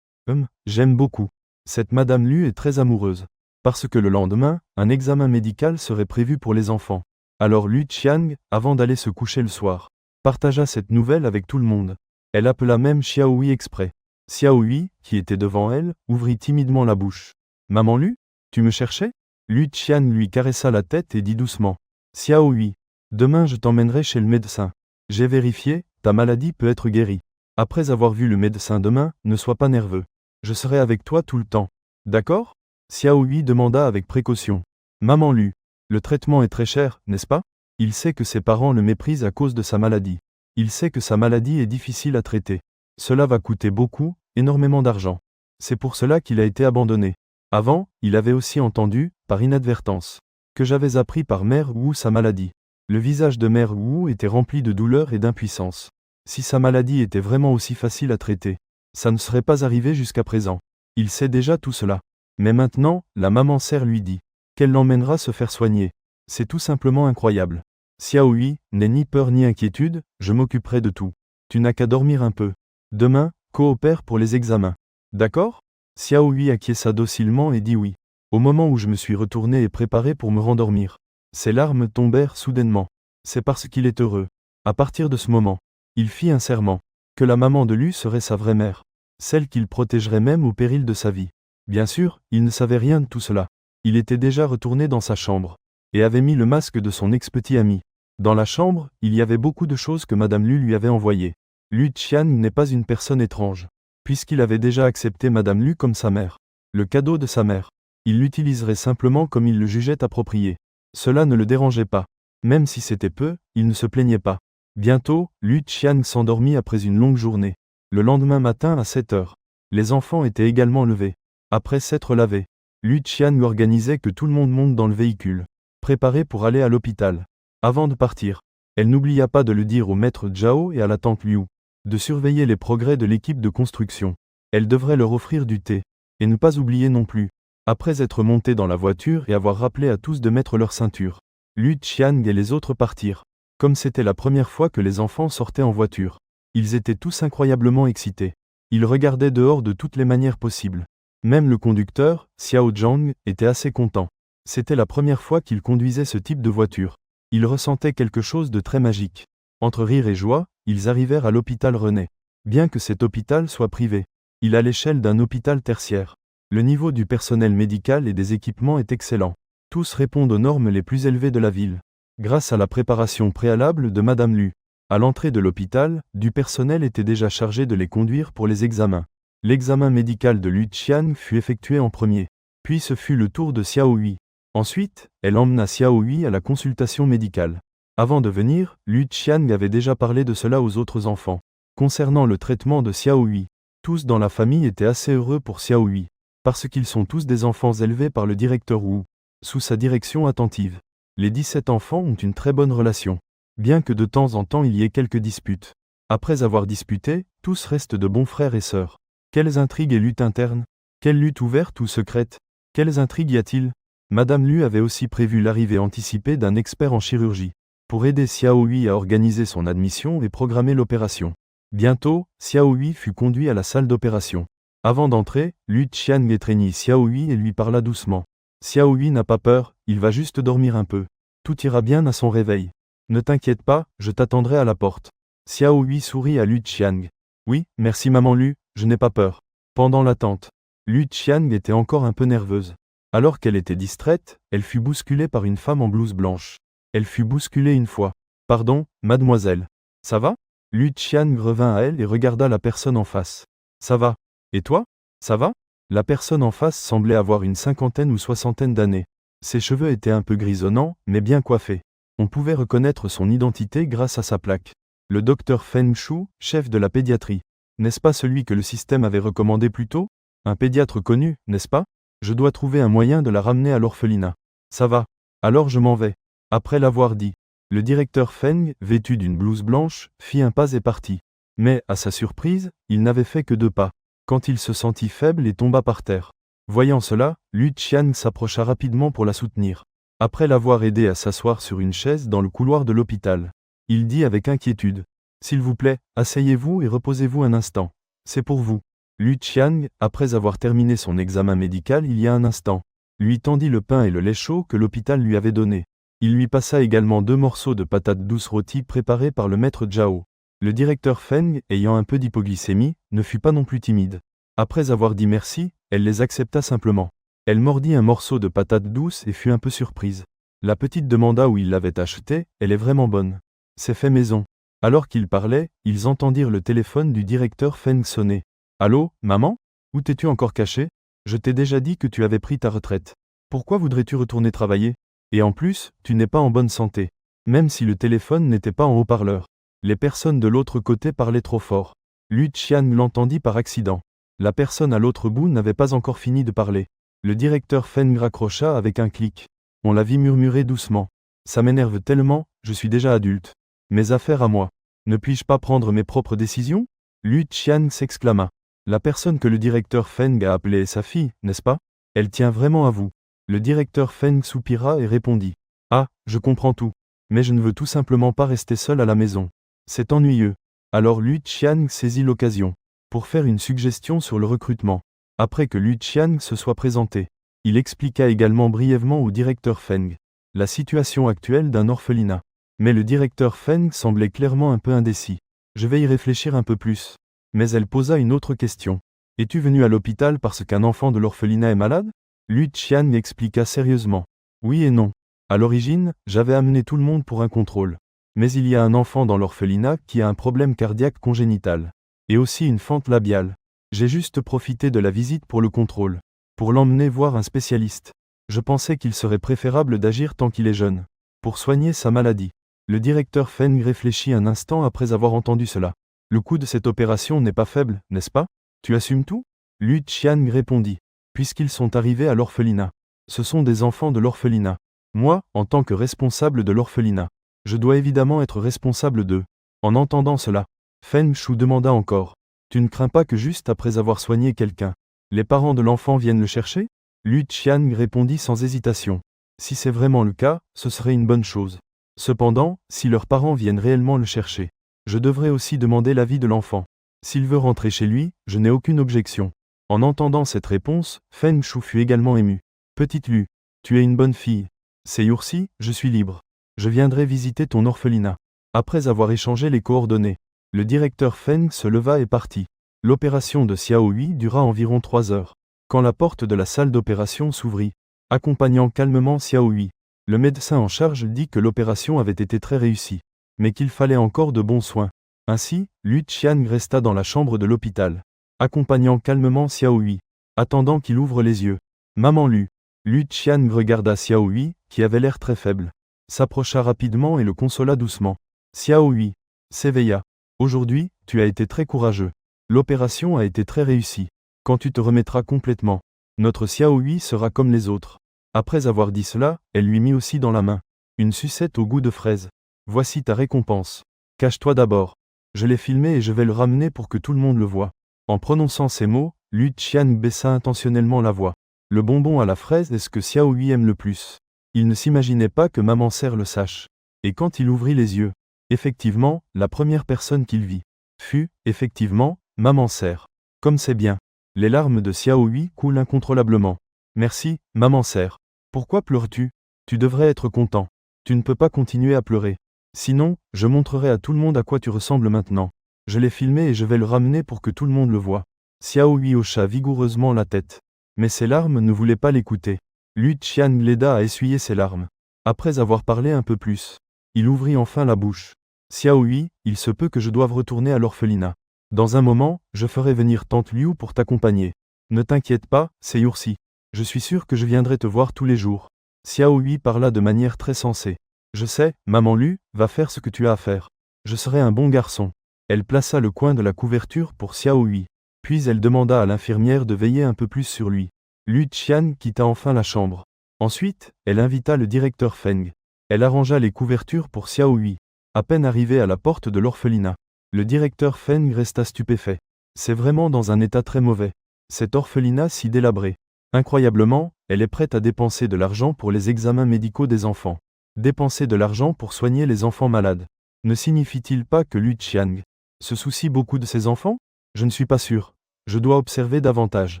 J'aime beaucoup. Cette Madame Lu est très amoureuse. Parce que le lendemain, un examen médical serait prévu pour les enfants. Alors Lu Qian, avant d'aller se coucher le soir, partagea cette nouvelle avec tout le monde. Elle appela même Xiaohui exprès. Xiaohui, qui était devant elle, ouvrit timidement la bouche. « Maman Lu, tu me cherchais ?» Lu Qian lui caressa la tête et dit doucement. « Xiaohui, demain je t'emmènerai chez le médecin. J'ai vérifié, ta maladie peut être guérie. Après avoir vu le médecin demain, ne sois pas nerveux. Je serai avec toi tout le temps. D'accord ?» Xiaohui demanda avec précaution. « Maman Lu, le traitement est très cher, n'est-ce pas ? Il sait que ses parents le méprisent à cause de sa maladie. Il sait que sa maladie est difficile à traiter. Cela va coûter beaucoup, énormément d'argent. C'est pour cela qu'il a été abandonné. Avant, il avait aussi entendu, par inadvertance, que j'avais appris par Mère Wu sa maladie. Le visage de Mère Wu était rempli de douleur et d'impuissance. Si sa maladie était vraiment aussi facile à traiter, ça ne serait pas arrivé jusqu'à présent. Il sait déjà tout cela. Mais maintenant, la maman serre lui dit qu'elle l'emmènera se faire soigner. C'est tout simplement incroyable. Xiaohui, n'aie ni peur ni inquiétude, je m'occuperai de tout. Tu n'as qu'à dormir un peu. Demain, coopère pour les examens. D'accord? Xiaohui acquiesça docilement et dit oui. Au moment où je me suis retourné et préparé pour me rendormir, ses larmes tombèrent soudainement. C'est parce qu'il est heureux. À partir de ce moment, il fit un serment, que la maman de Lu serait sa vraie mère, celle qu'il protégerait même au péril de sa vie. Bien sûr, il ne savait rien de tout cela. Il était déjà retourné dans sa chambre, et avait mis le masque de son ex-petit ami. Dans la chambre, il y avait beaucoup de choses que Madame Lu lui avait envoyées. Lu Qian n'est pas une personne étrange, puisqu'il avait déjà accepté Madame Lu comme sa mère. Le cadeau de sa mère. Il l'utiliserait simplement comme il le jugeait approprié. Cela ne le dérangeait pas. Même si c'était peu, il ne se plaignait pas. Bientôt, Lu Qian s'endormit après une longue journée. Le lendemain matin à 7 heures, les enfants étaient également levés. Après s'être lavés, Lu Qian organisait que tout le monde monte dans le véhicule, préparé pour aller à l'hôpital. Avant de partir, elle n'oublia pas de le dire au maître Zhao et à la tante Liu, de surveiller les progrès de l'équipe de construction. Elle devrait leur offrir du thé, et ne pas oublier non plus. Après être montés dans la voiture et avoir rappelé à tous de mettre leur ceinture, Lu Qian et les autres partirent. Comme c'était la première fois que les enfants sortaient en voiture, ils étaient tous incroyablement excités. Ils regardaient dehors de toutes les manières possibles. Même le conducteur, Xiao Zhang, était assez content. C'était la première fois qu'il conduisait ce type de voiture. Il ressentait quelque chose de très magique. Entre rire et joie, ils arrivèrent à l'hôpital René. Bien que cet hôpital soit privé, il a l'échelle d'un hôpital tertiaire. Le niveau du personnel médical et des équipements est excellent. Tous répondent aux normes les plus élevées de la ville. Grâce à la préparation préalable de Madame Lu, à l'entrée de l'hôpital, du personnel était déjà chargé de les conduire pour les examens. L'examen médical de Lu Qian fut effectué en premier. Puis ce fut le tour de Xiaohui. Ensuite, elle emmena Xiaohui à la consultation médicale. Avant de venir, Lu Qian avait déjà parlé de cela aux autres enfants. Concernant le traitement de Xiaohui, tous dans la famille étaient assez heureux pour Xiaohui, parce qu'ils sont tous des enfants élevés par le directeur Wu, sous sa direction attentive. Les 17 enfants ont une très bonne relation, bien que de temps en temps il y ait quelques disputes. Après avoir disputé, tous restent de bons frères et sœurs. Quelles intrigues et luttes internes? Quelles luttes ouvertes ou secrètes? Quelles intrigues y a-t-il? Madame Lu avait aussi prévu l'arrivée anticipée d'un expert en chirurgie, pour aider Xiaohui à organiser son admission et programmer l'opération. Bientôt, Xiaohui fut conduit à la salle d'opération. Avant d'entrer, Lu Qian étreignit Xiaohui et lui parla doucement. Xiaohui n'a pas peur, il va juste dormir un peu. Tout ira bien à son réveil. Ne t'inquiète pas, je t'attendrai à la porte. Xiaohui sourit à Lu Qian. Oui, merci maman Lu, je n'ai pas peur. Pendant l'attente, Lu Qian était encore un peu nerveuse. Alors qu'elle était distraite, elle fut bousculée par une femme en blouse blanche. Elle fut bousculée une fois. Pardon, mademoiselle. Ça va? Lu Qian revint à elle et regarda la personne en face. Ça va. Et toi? Ça va? La personne en face semblait avoir une cinquantaine ou soixantaine d'années. Ses cheveux étaient un peu grisonnants, mais bien coiffés. On pouvait reconnaître son identité grâce à sa plaque. Le docteur Feng Shu, chef de la pédiatrie. N'est-ce pas celui que le système avait recommandé plus tôt? Un pédiatre connu, n'est-ce pas? Je dois trouver un moyen de la ramener à l'orphelinat. Ça va. Alors je m'en vais. Après l'avoir dit, le directeur Feng, vêtu d'une blouse blanche, fit un pas et partit. Mais, à sa surprise, il n'avait fait que 2 pas, quand il se sentit faible et tomba par terre. Voyant cela, Lu Qian s'approcha rapidement pour la soutenir. Après l'avoir aidé à s'asseoir sur une chaise dans le couloir de l'hôpital, il dit avec inquiétude. S'il vous plaît, asseyez-vous et reposez-vous un instant. C'est pour vous. Lu Qian, après avoir terminé son examen médical il y a un instant, lui tendit le pain et le lait chaud que l'hôpital lui avait donné. Il lui passa également 2 morceaux de patates douces rôties préparées par le maître Zhao. Le directeur Feng, ayant un peu d'hypoglycémie, ne fut pas non plus timide. Après avoir dit merci, elle les accepta simplement. Elle mordit un morceau de patate douce et fut un peu surprise. La petite demanda où il l'avait achetée, elle est vraiment bonne. C'est fait maison. Alors qu'ils parlaient, ils entendirent le téléphone du directeur Feng sonner. Allô, maman? Où t'es-tu encore caché? Je t'ai déjà dit que tu avais pris ta retraite. Pourquoi voudrais-tu retourner travailler? Et en plus, tu n'es pas en bonne santé. Même si le téléphone n'était pas en haut-parleur. Les personnes de l'autre côté parlaient trop fort. Lu Qian l'entendit par accident. La personne à l'autre bout n'avait pas encore fini de parler. Le directeur Feng raccrocha avec un clic. On la vit murmurer doucement. Ça m'énerve tellement, je suis déjà adulte. Mes affaires à moi. Ne puis-je pas prendre mes propres décisions? Lu Qian s'exclama. La personne que le directeur Feng a appelée est sa fille, n'est-ce pas? Elle tient vraiment à vous. Le directeur Feng soupira et répondit. Ah, je comprends tout. Mais je ne veux tout simplement pas rester seul à la maison. C'est ennuyeux. Alors Lu Qian saisit l'occasion pour faire une suggestion sur le recrutement. Après que Lu Qian se soit présenté, il expliqua également brièvement au directeur Feng la situation actuelle d'un orphelinat. Mais le directeur Feng semblait clairement un peu indécis. Je vais y réfléchir un peu plus. Mais elle posa une autre question. Es-tu venu à l'hôpital parce qu'un enfant de l'orphelinat est malade? Lu Qian expliqua sérieusement. Oui et non. À l'origine, j'avais amené tout le monde pour un contrôle. Mais il y a un enfant dans l'orphelinat qui a un problème cardiaque congénital. Et aussi une fente labiale. J'ai juste profité de la visite pour le contrôle. Pour l'emmener voir un spécialiste. Je pensais qu'il serait préférable d'agir tant qu'il est jeune. Pour soigner sa maladie. Le directeur Feng réfléchit un instant après avoir entendu cela. Le coût de cette opération n'est pas faible, n'est-ce pas? Tu assumes tout? Lu Qian répondit. Puisqu'ils sont arrivés à l'orphelinat. Ce sont des enfants de l'orphelinat. Moi, en tant que responsable de l'orphelinat, je dois évidemment être responsable d'eux. En entendant cela, Feng Shu demanda encore. Tu ne crains pas que juste après avoir soigné quelqu'un, les parents de l'enfant viennent le chercher? Lu Qian répondit sans hésitation. Si c'est vraiment le cas, ce serait une bonne chose. Cependant, si leurs parents viennent réellement le chercher, je devrais aussi demander l'avis de l'enfant. S'il veut rentrer chez lui, je n'ai aucune objection. En entendant cette réponse, Feng Shu fut également ému. Petite Lu, tu es une bonne fille. Ces jours-ci, je suis libre. Je viendrai visiter ton orphelinat. Après avoir échangé les coordonnées, le directeur Feng se leva et partit. L'opération de Xiao Hui dura environ 3 heures. Quand la porte de la salle d'opération s'ouvrit, accompagnant calmement Xiao Hui, le médecin en charge dit que l'opération avait été très réussie, mais qu'il fallait encore de bons soins. Ainsi, Lu Qian resta dans la chambre de l'hôpital, accompagnant calmement Xiao Hui, attendant qu'il ouvre les yeux. Maman Lu. Lu Qian regarda Xiao Hui, qui avait l'air très faible, s'approcha rapidement et le consola doucement. Xiao Hui s'éveilla. Aujourd'hui, tu as été très courageux. L'opération a été très réussie. Quand tu te remettras complètement, notre Xiao Hui sera comme les autres. Après avoir dit cela, elle lui mit aussi dans la main une sucette au goût de fraise. Voici ta récompense. Cache-toi d'abord. Je l'ai filmé et je vais le ramener pour que tout le monde le voie. En prononçant ces mots, Lu Qian baissa intentionnellement la voix. Le bonbon à la fraise est ce que Xiao Hui aime le plus. Il ne s'imaginait pas que Maman Serre le sache. Et quand il ouvrit les yeux, effectivement, la première personne qu'il vit fut, effectivement, Maman Serre. Comme c'est bien. Les larmes de Xiao Hui coulent incontrôlablement. Merci, Maman Serre. Pourquoi pleures-tu? Tu devrais être content. Tu ne peux pas continuer à pleurer. Sinon, je montrerai à tout le monde à quoi tu ressembles maintenant. Je l'ai filmé et je vais le ramener pour que tout le monde le voie. Xiao Hui hocha vigoureusement la tête. Mais ses larmes ne voulaient pas l'écouter. Lu Qian l'aida à essuyer ses larmes. Après avoir parlé un peu plus, il ouvrit enfin la bouche. Xiao Hui, il se peut que je doive retourner à l'orphelinat. Dans un moment, je ferai venir tante Liu pour t'accompagner. Ne t'inquiète pas, ces jours-ci. Je suis sûr que je viendrai te voir tous les jours. Xiao Hui parla de manière très sensée. Je sais, maman Lu, va faire ce que tu as à faire. Je serai un bon garçon. Elle plaça le coin de la couverture pour Xiao Hui. Puis elle demanda à l'infirmière de veiller un peu plus sur lui. Lu Qian quitta enfin la chambre. Ensuite, elle invita le directeur Feng. Elle arrangea les couvertures pour Xiao Hui. À peine arrivé à la porte de l'orphelinat, le directeur Feng resta stupéfait. C'est vraiment dans un état très mauvais. Cet orphelinat si délabré. Incroyablement, elle est prête à dépenser de l'argent pour les examens médicaux des enfants. Dépenser de l'argent pour soigner les enfants malades. Ne signifie-t-il pas que Lu Qian se soucie beaucoup de ses enfants? Je ne suis pas sûr. Je dois observer davantage.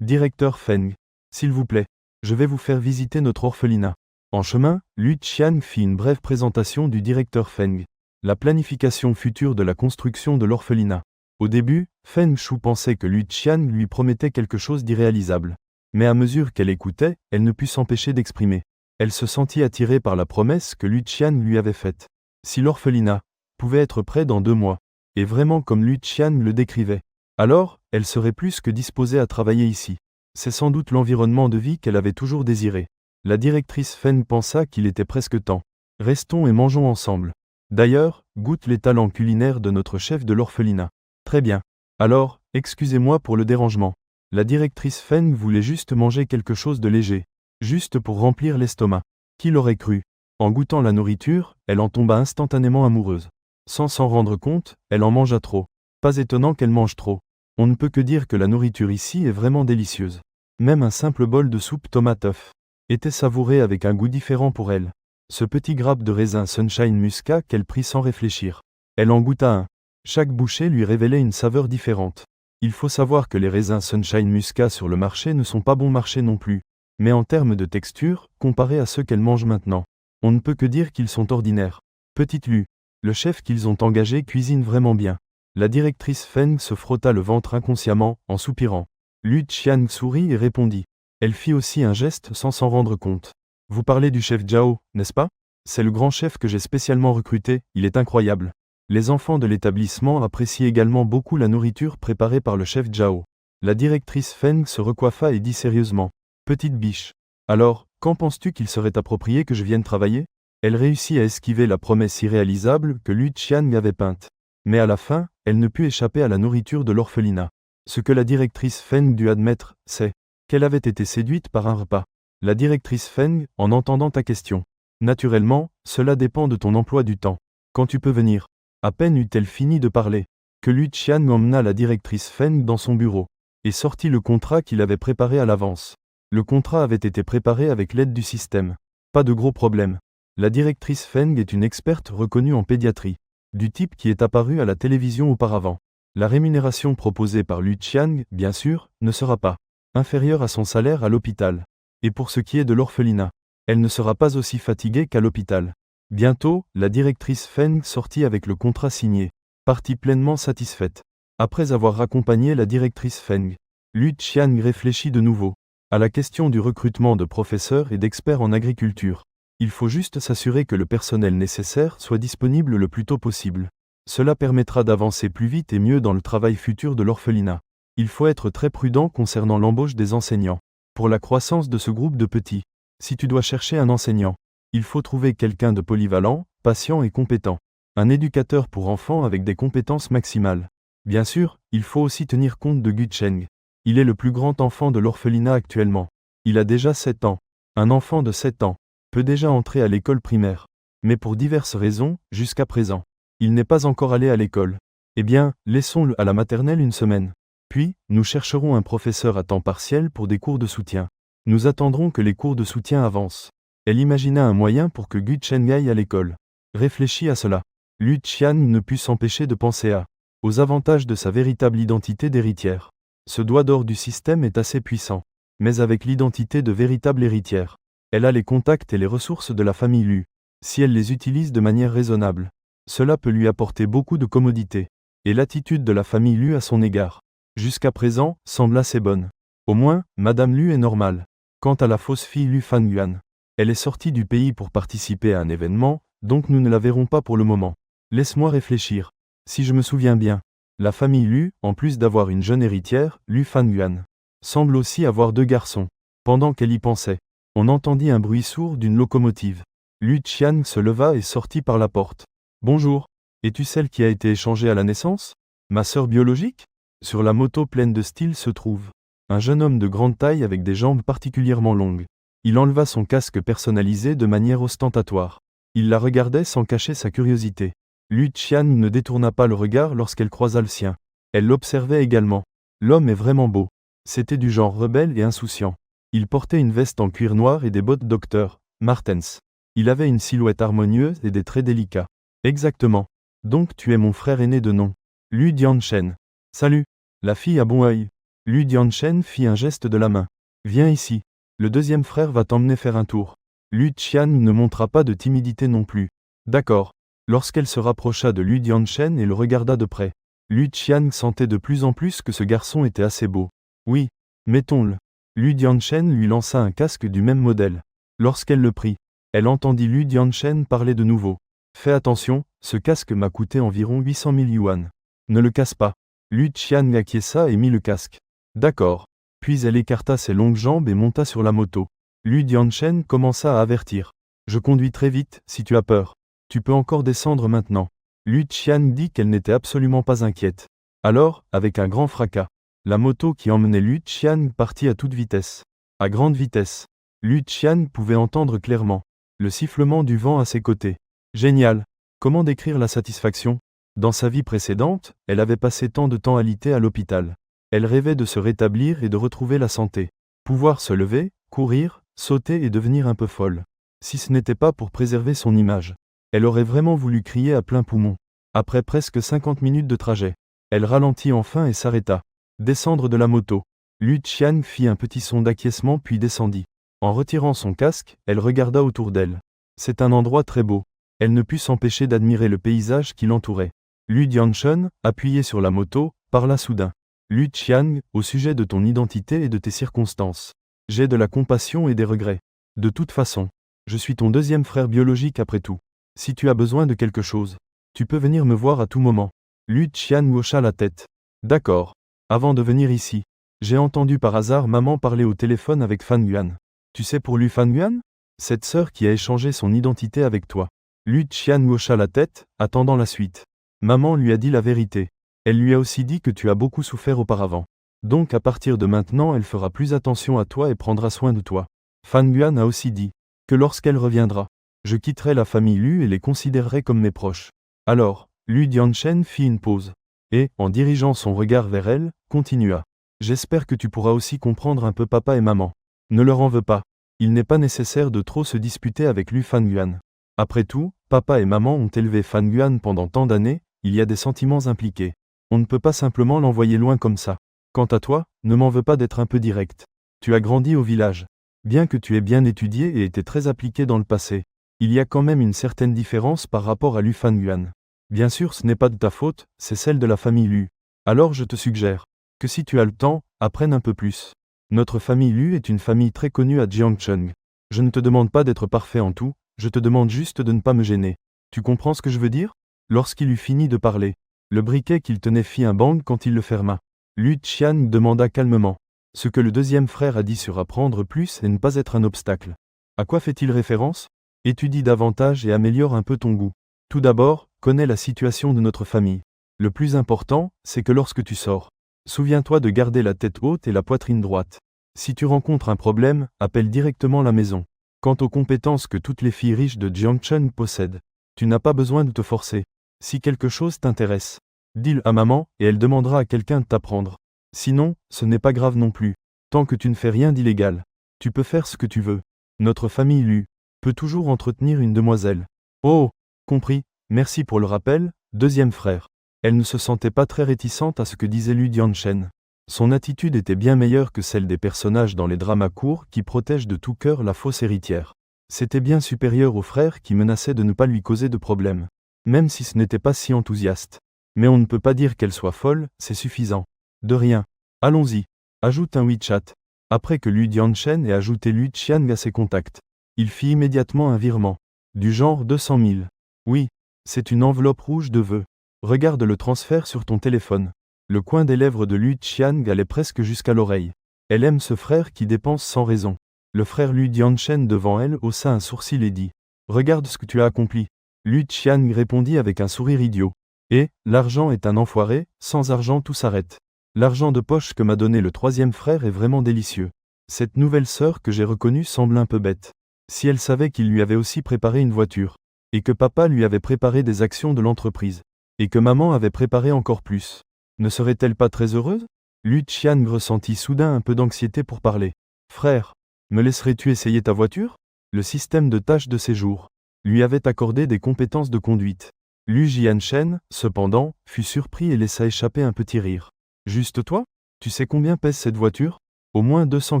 Directeur Feng, s'il vous plaît, je vais vous faire visiter notre orphelinat. En chemin, Lu Qian fit une brève présentation du directeur Feng. La planification future de la construction de l'orphelinat. Au début, Feng Shu pensait que Lu Qian lui promettait quelque chose d'irréalisable. Mais à mesure qu'elle écoutait, elle ne put s'empêcher d'exprimer. Elle se sentit attirée par la promesse que Lu Qian lui avait faite. Si l'orphelinat pouvait être prêt dans 2 mois, et vraiment comme Lu Qian le décrivait, alors, elle serait plus que disposée à travailler ici. C'est sans doute l'environnement de vie qu'elle avait toujours désiré. La directrice Feng pensa qu'il était presque temps. Restons et mangeons ensemble. D'ailleurs, goûte les talents culinaires de notre chef de l'orphelinat. Très bien. Alors, excusez-moi pour le dérangement. La directrice Feng voulait juste manger quelque chose de léger. Juste pour remplir l'estomac. Qui l'aurait cru? En goûtant la nourriture, elle en tomba instantanément amoureuse. Sans s'en rendre compte, elle en mangea trop. Pas étonnant qu'elle mange trop. On ne peut que dire que la nourriture ici est vraiment délicieuse. Même un simple bol de soupe tomate œuf était savouré avec un goût différent pour elle. Ce petit grappe de raisin Sunshine Muscat qu'elle prit sans réfléchir. Elle en goûta un. Chaque bouchée lui révélait une saveur différente. Il faut savoir que les raisins Sunshine Muscat sur le marché ne sont pas bon marché non plus. Mais en termes de texture, comparés à ceux qu'elle mange maintenant, on ne peut que dire qu'ils sont ordinaires. Petite Lu, le chef qu'ils ont engagé cuisine vraiment bien. La directrice Feng se frotta le ventre inconsciemment, en soupirant. Lu Qian sourit et répondit. Elle fit aussi un geste sans s'en rendre compte. Vous parlez du chef Zhao, n'est-ce pas? C'est le grand chef que j'ai spécialement recruté, il est incroyable. Les enfants de l'établissement apprécient également beaucoup la nourriture préparée par le chef Zhao. La directrice Feng se recoiffa et dit sérieusement. Petite biche. Alors, quand penses-tu qu'il serait approprié que je vienne travailler? Elle réussit à esquiver la promesse irréalisable que Lu Qian avait peinte. Mais à la fin, elle ne put échapper à la nourriture de l'orphelinat. Ce que la directrice Feng dut admettre, c'est qu'elle avait été séduite par un repas. La directrice Feng, en entendant ta question. Naturellement, cela dépend de ton emploi du temps. Quand tu peux venir. À peine eut-elle fini de parler, que Lu Qian emmena la directrice Feng dans son bureau, et sortit le contrat qu'il avait préparé à l'avance. Le contrat avait été préparé avec l'aide du système. Pas de gros problème. La directrice Feng est une experte reconnue en pédiatrie, du type qui est apparu à la télévision auparavant. La rémunération proposée par Lu Qian, bien sûr, ne sera pas inférieure à son salaire à l'hôpital. Et pour ce qui est de l'orphelinat, elle ne sera pas aussi fatiguée qu'à l'hôpital. Bientôt, la directrice Feng sortit avec le contrat signé, partie pleinement satisfaite. Après avoir raccompagné la directrice Feng, Lu Qian réfléchit de nouveau à la question du recrutement de professeurs et d'experts en agriculture. Il faut juste s'assurer que le personnel nécessaire soit disponible le plus tôt possible. Cela permettra d'avancer plus vite et mieux dans le travail futur de l'orphelinat. Il faut être très prudent concernant l'embauche des enseignants. Pour la croissance de ce groupe de petits, si tu dois chercher un enseignant, il faut trouver quelqu'un de polyvalent, patient et compétent. Un éducateur pour enfants avec des compétences maximales. Bien sûr, il faut aussi tenir compte de Gu Cheng. Il est le plus grand enfant de l'orphelinat actuellement. Il a déjà 7 ans. Un enfant de 7 ans peut déjà entrer à l'école primaire. Mais pour diverses raisons, jusqu'à présent, il n'est pas encore allé à l'école. Eh bien, laissons-le à la maternelle une semaine. Puis, nous chercherons un professeur à temps partiel pour des cours de soutien. Nous attendrons que les cours de soutien avancent. Elle imagina un moyen pour que Gu Cheng aille à l'école. Réfléchis à cela. Lu Qian ne put s'empêcher de penser aux avantages de sa véritable identité d'héritière. Ce doigt d'or du système est assez puissant. Mais avec l'identité de véritable héritière, elle a les contacts et les ressources de la famille Lu. Si elle les utilise de manière raisonnable, cela peut lui apporter beaucoup de commodité. Et l'attitude de la famille Lu à son égard, jusqu'à présent, semble assez bonne. Au moins, Madame Lu est normale. Quant à la fausse fille Lu Fanyuan, elle est sortie du pays pour participer à un événement, donc nous ne la verrons pas pour le moment. Laisse-moi réfléchir. Si je me souviens bien, la famille Lu, en plus d'avoir une jeune héritière, Lu Fanyuan, semble aussi avoir 2 garçons. Pendant qu'elle y pensait, on entendit un bruit sourd d'une locomotive. Lu Qian se leva et sortit par la porte. Bonjour. Es-tu celle qui a été échangée à la naissance? Ma sœur biologique? Sur la moto pleine de style se trouve un jeune homme de grande taille avec des jambes particulièrement longues. Il enleva son casque personnalisé de manière ostentatoire. Il la regardait sans cacher sa curiosité. Lu Qian ne détourna pas le regard lorsqu'elle croisa le sien. Elle l'observait également. L'homme est vraiment beau. C'était du genre rebelle et insouciant. Il portait une veste en cuir noir et des bottes docteur Martens. Il avait une silhouette harmonieuse et des traits délicats. Exactement. Donc tu es mon frère aîné de nom. Lu Dianshen. Salut. La fille a bon œil. Lu Dianshen fit un geste de la main. Viens ici. Le deuxième frère va t'emmener faire un tour. Lu Qian ne montra pas de timidité non plus. D'accord. Lorsqu'elle se rapprocha de Lu Dianshen et le regarda de près, Lu Qian sentait de plus en plus que ce garçon était assez beau. Oui, mettons-le. Lu Dianshen lui lança un casque du même modèle. Lorsqu'elle le prit, elle entendit Lu Dianshen parler de nouveau. Fais attention, ce casque m'a coûté environ 800 000 yuan. Ne le casse pas. Lu Qian acquiesça et mit le casque. D'accord. Puis elle écarta ses longues jambes et monta sur la moto. Lu Dianshen commença à avertir. Je conduis très vite, si tu as peur. Tu peux encore descendre maintenant. Lu Qian dit qu'elle n'était absolument pas inquiète. Alors, avec un grand fracas, la moto qui emmenait Lu Qian partit à toute vitesse. À grande vitesse. Lu Qian pouvait entendre clairement le sifflement du vent à ses côtés. Génial. Comment décrire la satisfaction? Dans sa vie précédente, elle avait passé tant de temps alitée à l'hôpital. Elle rêvait de se rétablir et de retrouver la santé. Pouvoir se lever, courir, sauter et devenir un peu folle. Si ce n'était pas pour préserver son image. Elle aurait vraiment voulu crier à plein poumon. Après presque 50 minutes de trajet, elle ralentit enfin et s'arrêta. Descendre de la moto. Lu Qian fit un petit son d'acquiescement puis descendit. En retirant son casque, elle regarda autour d'elle. C'est un endroit très beau. Elle ne put s'empêcher d'admirer le paysage qui l'entourait. Lu Dianchen, appuyé sur la moto, parla soudain. Lu Qian, au sujet de ton identité et de tes circonstances. J'ai de la compassion et des regrets. De toute façon, je suis ton deuxième frère biologique après tout. Si tu as besoin de quelque chose, tu peux venir me voir à tout moment. Lu Qian hocha la tête. D'accord. Avant de venir ici, j'ai entendu par hasard maman parler au téléphone avec Fan Yuan. Tu sais pour Lu Fan Yuan? Cette sœur qui a échangé son identité avec toi. Lu Qian hocha la tête, attendant la suite. Maman lui a dit la vérité. Elle lui a aussi dit que tu as beaucoup souffert auparavant. Donc à partir de maintenant elle fera plus attention à toi et prendra soin de toi. Fan Yuan a aussi dit que lorsqu'elle reviendra, je quitterai la famille Lu et les considérerai comme mes proches. Alors, Lu Dianchen fit une pause. Et, en dirigeant son regard vers elle, continua. J'espère que tu pourras aussi comprendre un peu papa et maman. Ne leur en veux pas. Il n'est pas nécessaire de trop se disputer avec Lu Fan Yuan. Après tout, papa et maman ont élevé Fan Yuan pendant tant d'années, il y a des sentiments impliqués. On ne peut pas simplement l'envoyer loin comme ça. Quant à toi, ne m'en veux pas d'être un peu direct. Tu as grandi au village. Bien que tu aies bien étudié et été très appliqué dans le passé, il y a quand même une certaine différence par rapport à Lu Fan Yuan. Bien sûr, ce n'est pas de ta faute, c'est celle de la famille Lu. Alors je te suggère que si tu as le temps, apprenne un peu plus. Notre famille Lu est une famille très connue à Jiangcheng. Je ne te demande pas d'être parfait en tout, je te demande juste de ne pas me gêner. Tu comprends ce que je veux dire? Lorsqu'il eut fini de parler, le briquet qu'il tenait fit un bang quand il le ferma. Lu Qian demanda calmement ce que le deuxième frère a dit sur apprendre plus et ne pas être un obstacle. À quoi fait-il référence? Étudie davantage et améliore un peu ton goût. Tout d'abord, connais la situation de notre famille. Le plus important, c'est que lorsque tu sors, souviens-toi de garder la tête haute et la poitrine droite. Si tu rencontres un problème, appelle directement la maison. Quant aux compétences que toutes les filles riches de Jiangcheng possèdent, tu n'as pas besoin de te forcer. Si quelque chose t'intéresse, dis-le à maman et elle demandera à quelqu'un de t'apprendre. Sinon, ce n'est pas grave non plus. Tant que tu ne fais rien d'illégal, tu peux faire ce que tu veux. Notre famille Lu peut toujours entretenir une demoiselle. Oh, compris, merci pour le rappel, deuxième frère. Elle ne se sentait pas très réticente à ce que disait Lu Dianchen. Son attitude était bien meilleure que celle des personnages dans les dramas courts qui protègent de tout cœur la fausse héritière. C'était bien supérieur au frère qui menaçait de ne pas lui causer de problème. Même si ce n'était pas si enthousiaste. Mais on ne peut pas dire qu'elle soit folle, c'est suffisant. De rien. Allons-y. Ajoute un WeChat. Après que Lu Dianchen ait ajouté Lu Qian à ses contacts, il fit immédiatement un virement. Du genre 200 000. Oui, c'est une enveloppe rouge de vœux. Regarde le transfert sur ton téléphone. Le coin des lèvres de Lu Qian allait presque jusqu'à l'oreille. Elle aime ce frère qui dépense sans raison. Le frère Lu Dianchen devant elle haussa un sourcil et dit « Regarde ce que tu as accompli ». Lu Qian répondit avec un sourire idiot. « Et, l'argent est un enfoiré, sans argent tout s'arrête. L'argent de poche que m'a donné le troisième frère est vraiment délicieux. Cette nouvelle sœur que j'ai reconnue semble un peu bête. Si elle savait qu'il lui avait aussi préparé une voiture, et que papa lui avait préparé des actions de l'entreprise, et que maman avait préparé encore plus, ne serait-elle pas très heureuse ?» Lu Qian ressentit soudain un peu d'anxiété pour parler. « Frère, me laisserais-tu essayer ta voiture ?» Le système de tâches de séjour lui avait accordé des compétences de conduite. Lu Jianchen, cependant, fut surpris et laissa échapper un petit rire. « Juste toi? Tu sais combien pèse cette voiture? Au moins 200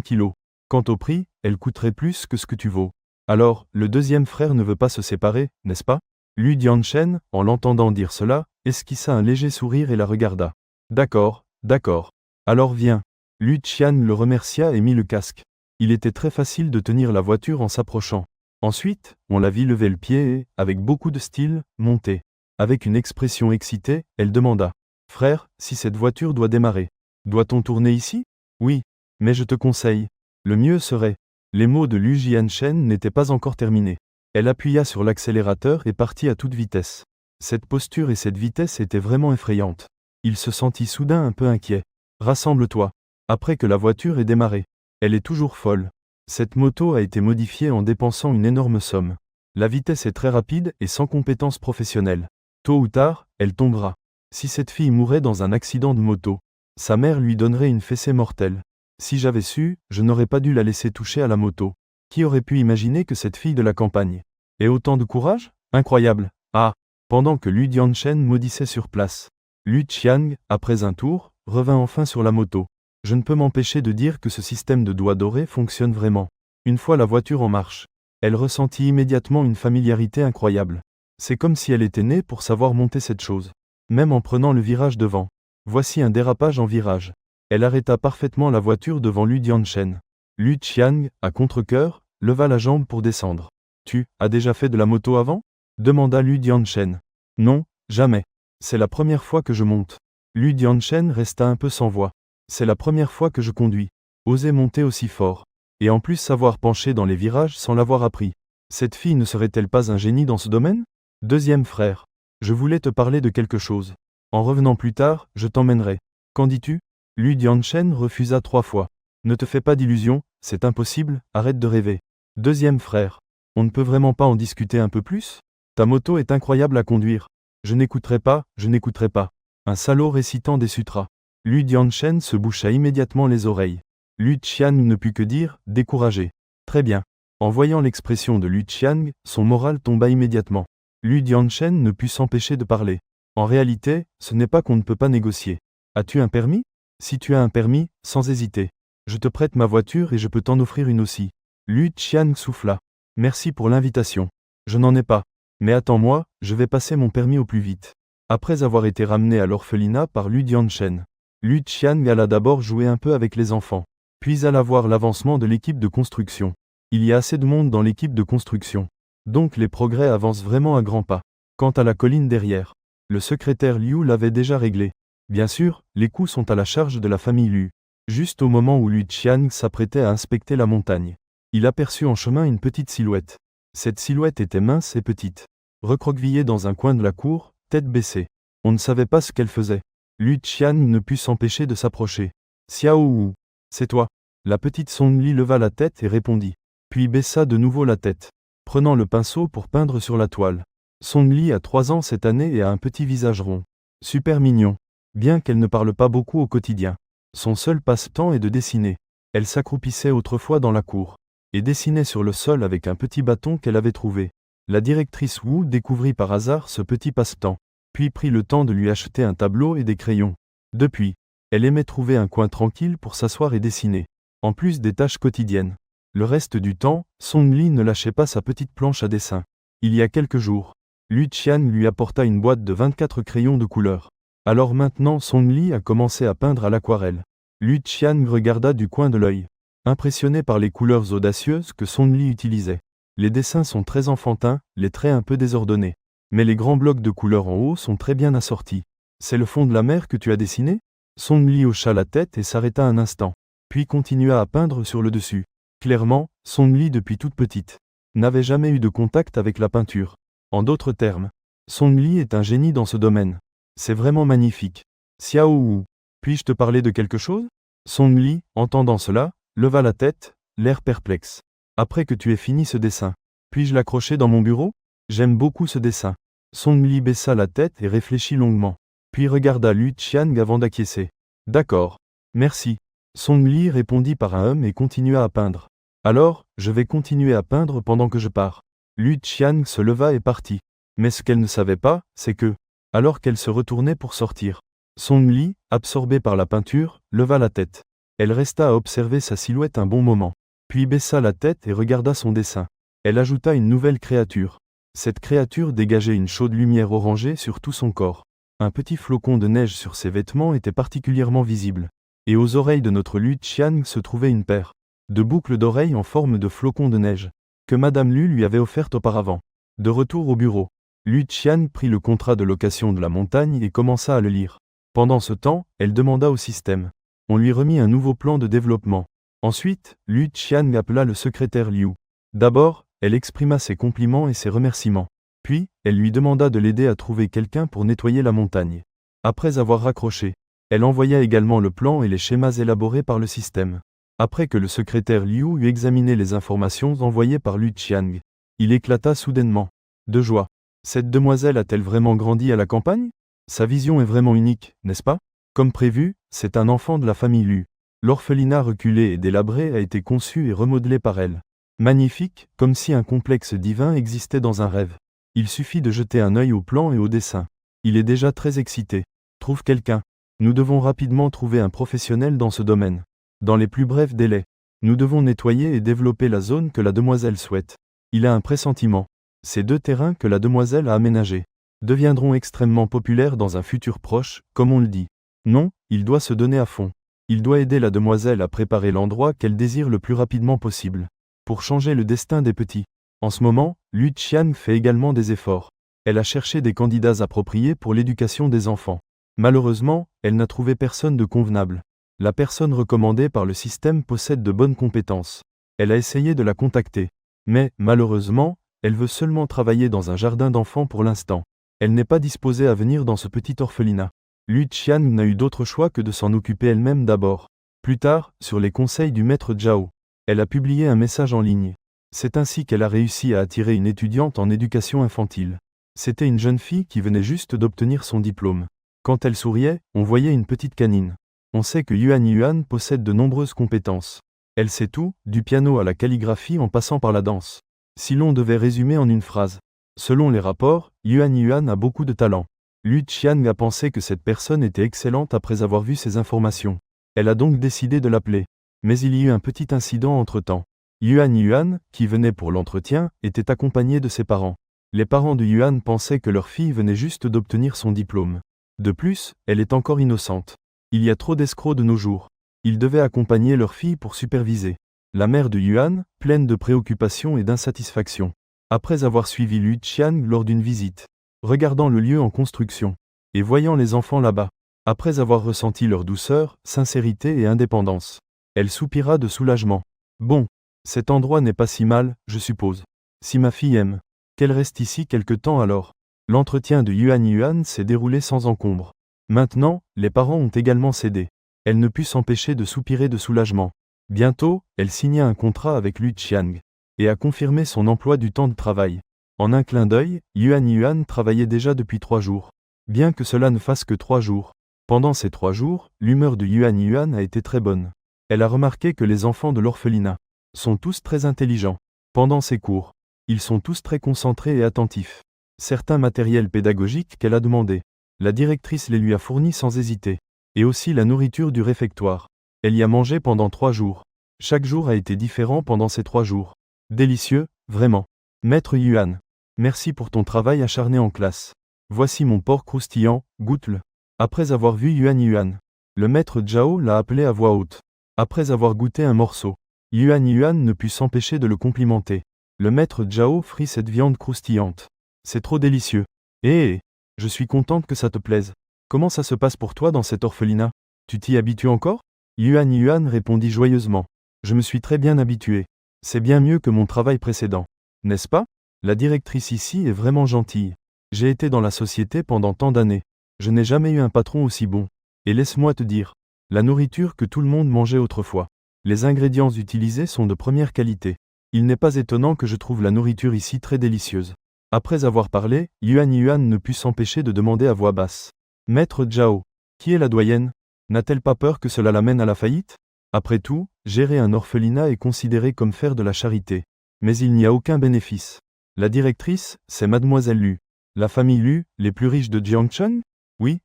kilos. Quant au prix, elle coûterait plus que ce que tu vaux. Alors, le deuxième frère ne veut pas se séparer, n'est-ce pas ?» Lu Dianchen, en l'entendant dire cela, esquissa un léger sourire et la regarda. « D'accord, d'accord. Alors viens. » Lu Qian le remercia et mit le casque. Il était très facile de tenir la voiture en s'approchant. Ensuite, on la vit lever le pied et, avec beaucoup de style, monter. Avec une expression excitée, elle demanda. « Frère, si cette voiture doit démarrer, doit-on tourner ici? » « Oui, mais je te conseille. Le mieux serait. » Les mots de Lu Jianchen n'étaient pas encore terminés. Elle appuya sur l'accélérateur et partit à toute vitesse. Cette posture et cette vitesse étaient vraiment effrayantes. Il se sentit soudain un peu inquiet. « Rassemble-toi. Après que la voiture ait démarré. Elle est toujours folle. Cette moto a été modifiée en dépensant une énorme somme. La vitesse est très rapide et sans compétences professionnelles. Tôt ou tard, elle tombera. Si cette fille mourait dans un accident de moto, sa mère lui donnerait une fessée mortelle. Si j'avais su, je n'aurais pas dû la laisser toucher à la moto. Qui aurait pu imaginer que cette fille de la campagne ait autant de courage? Incroyable. Ah! Pendant que Lu Dianshen maudissait sur place, Lu Qiang, après un tour, revint enfin sur la moto. Je ne peux m'empêcher de dire que ce système de doigts dorés fonctionne vraiment. Une fois la voiture en marche, elle ressentit immédiatement une familiarité incroyable. C'est comme si elle était née pour savoir monter cette chose. Même en prenant le virage devant. Voici un dérapage en virage. Elle arrêta parfaitement la voiture devant Lu Dianshen. Lu Qiang, à contre-cœur, leva la jambe pour descendre. Tu as déjà fait de la moto avant? Demanda Lu Dianshen. Non, jamais. C'est la première fois que je monte. Lu Dianshen resta un peu sans voix. C'est la première fois que je conduis. Oser monter aussi fort. Et en plus savoir pencher dans les virages sans l'avoir appris. Cette fille ne serait-elle pas un génie dans ce domaine? Deuxième frère. Je voulais te parler de quelque chose. En revenant plus tard, je t'emmènerai. Qu'en dis-tu? Lu Dianshen refusa 3 fois. Ne te fais pas d'illusions, c'est impossible, arrête de rêver. Deuxième frère. On ne peut vraiment pas en discuter un peu plus? Ta moto est incroyable à conduire. Je n'écouterai pas, je n'écouterai pas. Un salaud récitant des sutras. Lu Dianshen se boucha immédiatement les oreilles. Lu Qiang ne put que dire, découragé. Très bien. En voyant l'expression de Lu Qiang, son moral tomba immédiatement. Lu Dianshen ne put s'empêcher de parler. En réalité, ce n'est pas qu'on ne peut pas négocier. As-tu un permis? Si tu as un permis, sans hésiter. Je te prête ma voiture et je peux t'en offrir une aussi. Lu Qiang souffla. Merci pour l'invitation. Je n'en ai pas. Mais attends-moi, je vais passer mon permis au plus vite. Après avoir été ramené à l'orphelinat par Lu Dianshen, Lu Qiang alla d'abord jouer un peu avec les enfants. Puis alla voir l'avancement de l'équipe de construction. Il y a assez de monde dans l'équipe de construction. Donc les progrès avancent vraiment à grands pas. Quant à la colline derrière, le secrétaire Liu l'avait déjà réglé. Bien sûr, les coûts sont à la charge de la famille Liu. Juste au moment où Lu Qiang s'apprêtait à inspecter la montagne, il aperçut en chemin une petite silhouette. Cette silhouette était mince et petite. Recroquevillée dans un coin de la cour, tête baissée. On ne savait pas ce qu'elle faisait. Lu Qiang ne put s'empêcher de s'approcher. Xiao Wu. C'est toi. La petite Song Li leva la tête et répondit. Puis baissa de nouveau la tête, prenant le pinceau pour peindre sur la toile. Song Li a 3 ans cette année et a un petit visage rond. Super mignon. Bien qu'elle ne parle pas beaucoup au quotidien. Son seul passe-temps est de dessiner. Elle s'accroupissait autrefois dans la cour et dessinait sur le sol avec un petit bâton qu'elle avait trouvé. La directrice Wu découvrit par hasard ce petit passe-temps, puis prit le temps de lui acheter un tableau et des crayons. Depuis, elle aimait trouver un coin tranquille pour s'asseoir et dessiner, en plus des tâches quotidiennes. Le reste du temps, Song Li ne lâchait pas sa petite planche à dessin. Il y a quelques jours, Lu Qiang lui apporta une boîte de 24 crayons de couleur. Alors maintenant Song Li a commencé à peindre à l'aquarelle. Lu Qiang regarda du coin de l'œil, impressionné par les couleurs audacieuses que Song Li utilisait. Les dessins sont très enfantins, les traits un peu désordonnés. Mais les grands blocs de couleurs en haut sont très bien assortis. C'est le fond de la mer que tu as dessiné? Song Li hocha la tête et s'arrêta un instant, puis continua à peindre sur le dessus. Clairement, Song Li depuis toute petite n'avait jamais eu de contact avec la peinture. En d'autres termes, Song Li est un génie dans ce domaine. C'est vraiment magnifique. Xiao Wu, puis-je te parler de quelque chose? Song Li, entendant cela, leva la tête, l'air perplexe. Après que tu aies fini ce dessin, puis-je l'accrocher dans mon bureau? J'aime beaucoup ce dessin. Song Li baissa la tête et réfléchit longuement, puis regarda Lu Qiang avant d'acquiescer. D'accord. Merci. Song Li répondit par un et continua à peindre. Alors, je vais continuer à peindre pendant que je pars. Lu Qiang se leva et partit. Mais ce qu'elle ne savait pas, c'est que, alors qu'elle se retournait pour sortir, Song Li, absorbée par la peinture, leva la tête. Elle resta à observer sa silhouette un bon moment, puis baissa la tête et regarda son dessin. Elle ajouta une nouvelle créature. Cette créature dégageait une chaude lumière orangée sur tout son corps. Un petit flocon de neige sur ses vêtements était particulièrement visible. Et aux oreilles de notre Lu Qiang se trouvait une paire de boucles d'oreilles en forme de flocons de neige, que Madame Lu lui avait offerte auparavant. De retour au bureau, Lu Qiang prit le contrat de location de la montagne et commença à le lire. Pendant ce temps, elle demanda au système. On lui remit un nouveau plan de développement. Ensuite, Lu Qiang appela le secrétaire Liu. D'abord, elle exprima ses compliments et ses remerciements. Puis, elle lui demanda de l'aider à trouver quelqu'un pour nettoyer la montagne. Après avoir raccroché, elle envoya également le plan et les schémas élaborés par le système. Après que le secrétaire Liu eut examiné les informations envoyées par Lu Qiang, il éclata soudainement de joie. Cette demoiselle a-t-elle vraiment grandi à la campagne? Sa vision est vraiment unique, n'est-ce pas? Comme prévu, c'est un enfant de la famille Lu. L'orphelinat reculé et délabré a été conçu et remodelé par elle. Magnifique, comme si un complexe divin existait dans un rêve. Il suffit de jeter un œil au plan et au dessin. Il est déjà très excité. Trouve quelqu'un. Nous devons rapidement trouver un professionnel dans ce domaine. Dans les plus brefs délais. Nous devons nettoyer et développer la zone que la demoiselle souhaite. Il a un pressentiment. Ces 2 terrains que la demoiselle a aménagés deviendront extrêmement populaires dans un futur proche, comme on le dit. Non, il doit se donner à fond. Il doit aider la demoiselle à préparer l'endroit qu'elle désire le plus rapidement possible. Pour changer le destin des petits. En ce moment, Lu Qian fait également des efforts. Elle a cherché des candidats appropriés pour l'éducation des enfants. Malheureusement, elle n'a trouvé personne de convenable. La personne recommandée par le système possède de bonnes compétences. Elle a essayé de la contacter. Mais, malheureusement, elle veut seulement travailler dans un jardin d'enfants pour l'instant. Elle n'est pas disposée à venir dans ce petit orphelinat. Lu Qian n'a eu d'autre choix que de s'en occuper elle-même d'abord. Plus tard, sur les conseils du maître Zhao, elle a publié un message en ligne. C'est ainsi qu'elle a réussi à attirer une étudiante en éducation infantile. C'était une jeune fille qui venait juste d'obtenir son diplôme. Quand elle souriait, on voyait une petite canine. On sait que Yuan Yuan possède de nombreuses compétences. Elle sait tout, du piano à la calligraphie en passant par la danse. Si l'on devait résumer en une phrase. Selon les rapports, Yuan Yuan a beaucoup de talent. Lu Qian a pensé que cette personne était excellente après avoir vu ces informations. Elle a donc décidé de l'appeler. Mais il y eut un petit incident entre-temps. Yuan Yuan, qui venait pour l'entretien, était accompagné de ses parents. Les parents de Yuan pensaient que leur fille venait juste d'obtenir son diplôme. De plus, elle est encore innocente. Il y a trop d'escrocs de nos jours. Ils devaient accompagner leur fille pour superviser. La mère de Yuan, pleine de préoccupations et d'insatisfaction. Après avoir suivi Lu Qian lors d'une visite, regardant le lieu en construction, et voyant les enfants là-bas, après avoir ressenti leur douceur, sincérité et indépendance, elle soupira de soulagement. Bon, cet endroit n'est pas si mal, je suppose. Si ma fille aime, qu'elle reste ici quelque temps alors. L'entretien de Yuan Yuan s'est déroulé sans encombre. Maintenant, les parents ont également cédé. Elle ne put s'empêcher de soupirer de soulagement. Bientôt, elle signa un contrat avec Lu Qian et a confirmé son emploi du temps de travail. En un clin d'œil, Yuan Yuan travaillait déjà depuis 3 jours. Bien que cela ne fasse que 3 jours. Pendant ces 3 jours, l'humeur de Yuan Yuan a été très bonne. Elle a remarqué que les enfants de l'orphelinat sont tous très intelligents. Pendant ces cours, ils sont tous très concentrés et attentifs. Certains matériels pédagogiques qu'elle a demandé, la directrice les lui a fournis sans hésiter. Et aussi la nourriture du réfectoire. Elle y a mangé pendant 3 jours. Chaque jour a été différent pendant ces 3 jours. Délicieux, vraiment. Maître Yuan, merci pour ton travail acharné en classe. Voici mon porc croustillant, goûte-le. Après avoir vu Yuan Yuan, le maître Zhao l'a appelé à voix haute. Après avoir goûté un morceau, Yuan Yuan ne put s'empêcher de le complimenter. Le maître Zhao frit cette viande croustillante. C'est trop délicieux. Je suis contente que ça te plaise. Comment ça se passe pour toi dans cet orphelinat? Tu t'y habitues encore? Yuan Yuan répondit joyeusement. Je me suis très bien habitué. C'est bien mieux que mon travail précédent. N'est-ce pas? La directrice ici est vraiment gentille. J'ai été dans la société pendant tant d'années. Je n'ai jamais eu un patron aussi bon. Et laisse-moi te dire, la nourriture que tout le monde mangeait autrefois. Les ingrédients utilisés sont de première qualité. Il n'est pas étonnant que je trouve la nourriture ici très délicieuse. Après avoir parlé, Yuan Yuan ne put s'empêcher de demander à voix basse. Maître Zhao, qui est la doyenne? N'a-t-elle pas peur que cela l'amène à la faillite? Après tout, gérer un orphelinat est considéré comme faire de la charité. Mais il n'y a aucun bénéfice. La directrice, c'est Mademoiselle Lu. La famille Lu, les plus riches de Jiangcheng? Oui.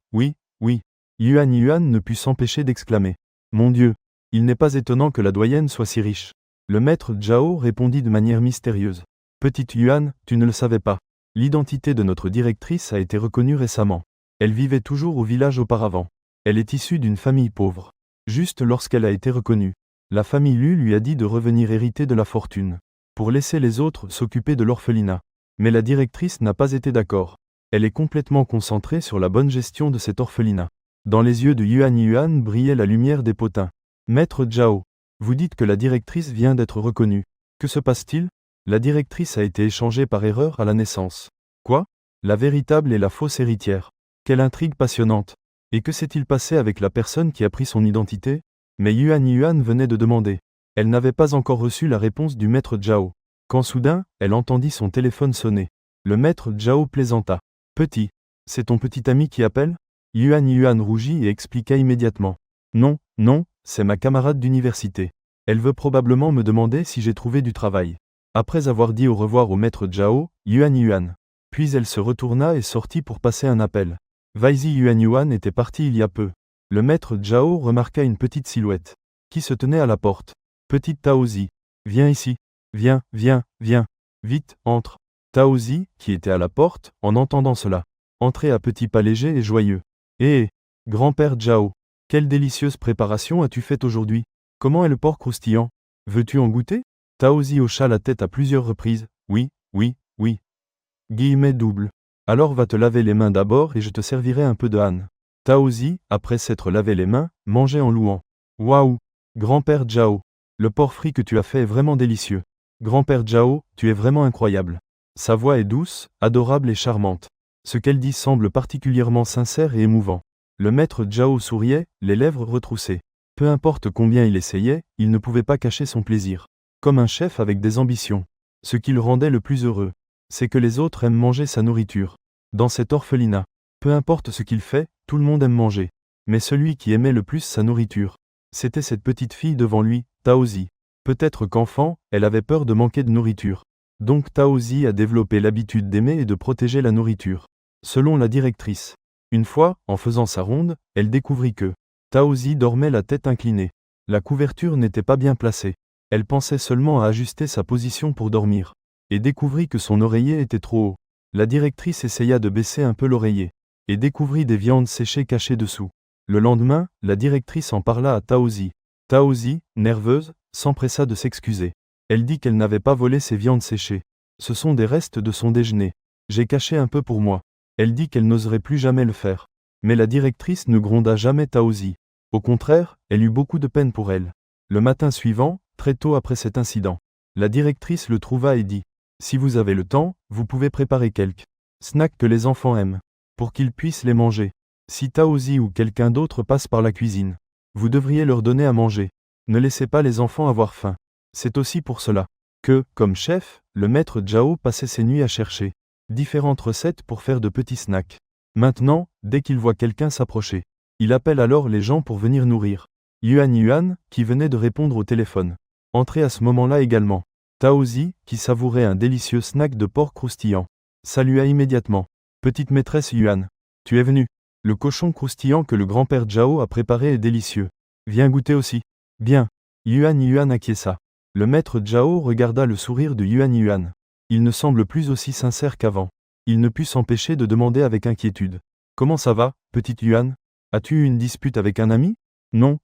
Yuan Yuan ne put s'empêcher d'exclamer. Mon Dieu, il n'est pas étonnant que la doyenne soit si riche. Le maître Zhao répondit de manière mystérieuse. Petite Yuan, tu ne le savais pas. L'identité de notre directrice a été reconnue récemment. Elle vivait toujours au village auparavant. Elle est issue d'une famille pauvre. Juste lorsqu'elle a été reconnue, la famille Lu lui a dit de revenir hériter de la fortune, pour laisser les autres s'occuper de l'orphelinat. Mais la directrice n'a pas été d'accord. Elle est complètement concentrée sur la bonne gestion de cet orphelinat. Dans les yeux de Yuan Yuan brillait la lumière des potins. Maître Zhao, vous dites que la directrice vient d'être reconnue. Que se passe-t-il? La directrice a été échangée par erreur à la naissance. Quoi? La véritable et la fausse héritière. Quelle intrigue passionnante. Et que s'est-il passé avec la personne qui a pris son identité? Mais Yuan Yuan venait de demander. Elle n'avait pas encore reçu la réponse du maître Zhao. Quand soudain, elle entendit son téléphone sonner. Le maître Zhao plaisanta. Petit, c'est ton petit ami qui appelle? Yuan Yuan rougit et expliqua immédiatement. Non, c'est ma camarade d'université. Elle veut probablement me demander si j'ai trouvé du travail. Après avoir dit au revoir au maître Zhao, Yuan. Puis elle se retourna et sortit pour passer un appel. Weizi Yuan était parti il y a peu. Le maître Zhao remarqua une petite silhouette qui se tenait à la porte. Petite Taozi, viens ici. Viens. Vite, entre. Taozi, qui était à la porte, en entendant cela, entrait à petits pas légers et joyeux. Eh, grand-père Zhao, quelle délicieuse préparation as-tu faite aujourd'hui? Comment est le porc croustillant? Veux-tu en goûter? Taozi hocha la tête à plusieurs reprises. Oui. Guillemets double. Alors va te laver les mains d'abord et je te servirai un peu de han. Taozi, après s'être lavé les mains, mangeait en louant. Waouh! Grand-père Zhao, le porc frit que tu as fait est vraiment délicieux. Grand-père Zhao, tu es vraiment incroyable. Sa voix est douce, adorable et charmante. Ce qu'elle dit semble particulièrement sincère et émouvant. Le maître Zhao souriait, les lèvres retroussées. Peu importe combien il essayait, il ne pouvait pas cacher son plaisir. Comme un chef avec des ambitions. Ce qui le rendait le plus heureux, c'est que les autres aiment manger sa nourriture. Dans cet orphelinat, peu importe ce qu'il fait, tout le monde aime manger. Mais celui qui aimait le plus sa nourriture, c'était cette petite fille devant lui, Taozi. Peut-être qu'enfant, elle avait peur de manquer de nourriture. Donc Taozi a développé l'habitude d'aimer et de protéger la nourriture. Selon la directrice. Une fois, en faisant sa ronde, elle découvrit que Taozi dormait la tête inclinée. La couverture n'était pas bien placée. Elle pensait seulement à ajuster sa position pour dormir. Et découvrit que son oreiller était trop haut. La directrice essaya de baisser un peu l'oreiller. Et découvrit des viandes séchées cachées dessous. Le lendemain, la directrice en parla à Taozi. Taozi, nerveuse, s'empressa de s'excuser. Elle dit qu'elle n'avait pas volé ses viandes séchées. Ce sont des restes de son déjeuner. J'ai caché un peu pour moi. Elle dit qu'elle n'oserait plus jamais le faire. Mais la directrice ne gronda jamais Taozi. Au contraire, elle eut beaucoup de peine pour elle. Le matin suivant, très tôt après cet incident, la directrice le trouva et dit « Si vous avez le temps, vous pouvez préparer quelques snacks que les enfants aiment, pour qu'ils puissent les manger. Si Taozi ou quelqu'un d'autre passe par la cuisine, vous devriez leur donner à manger. Ne laissez pas les enfants avoir faim. » C'est aussi pour cela que, comme chef, le maître Zhao passait ses nuits à chercher différentes recettes pour faire de petits snacks. Maintenant, dès qu'il voit quelqu'un s'approcher, il appelle alors les gens pour venir nourrir. Yuan, qui venait de répondre au téléphone, entrait à ce moment-là également. Taozi, qui savourait un délicieux snack de porc croustillant, salua immédiatement. Petite maîtresse Yuan, tu es venue. Le cochon croustillant que le grand-père Zhao a préparé est délicieux. Viens goûter aussi. Bien. Yuan acquiesça. Le maître Zhao regarda le sourire de Yuan. Il ne semble plus aussi sincère qu'avant. Il ne put s'empêcher de demander avec inquiétude. Comment ça va, petite Yuan? As-tu eu une dispute avec un ami? Non.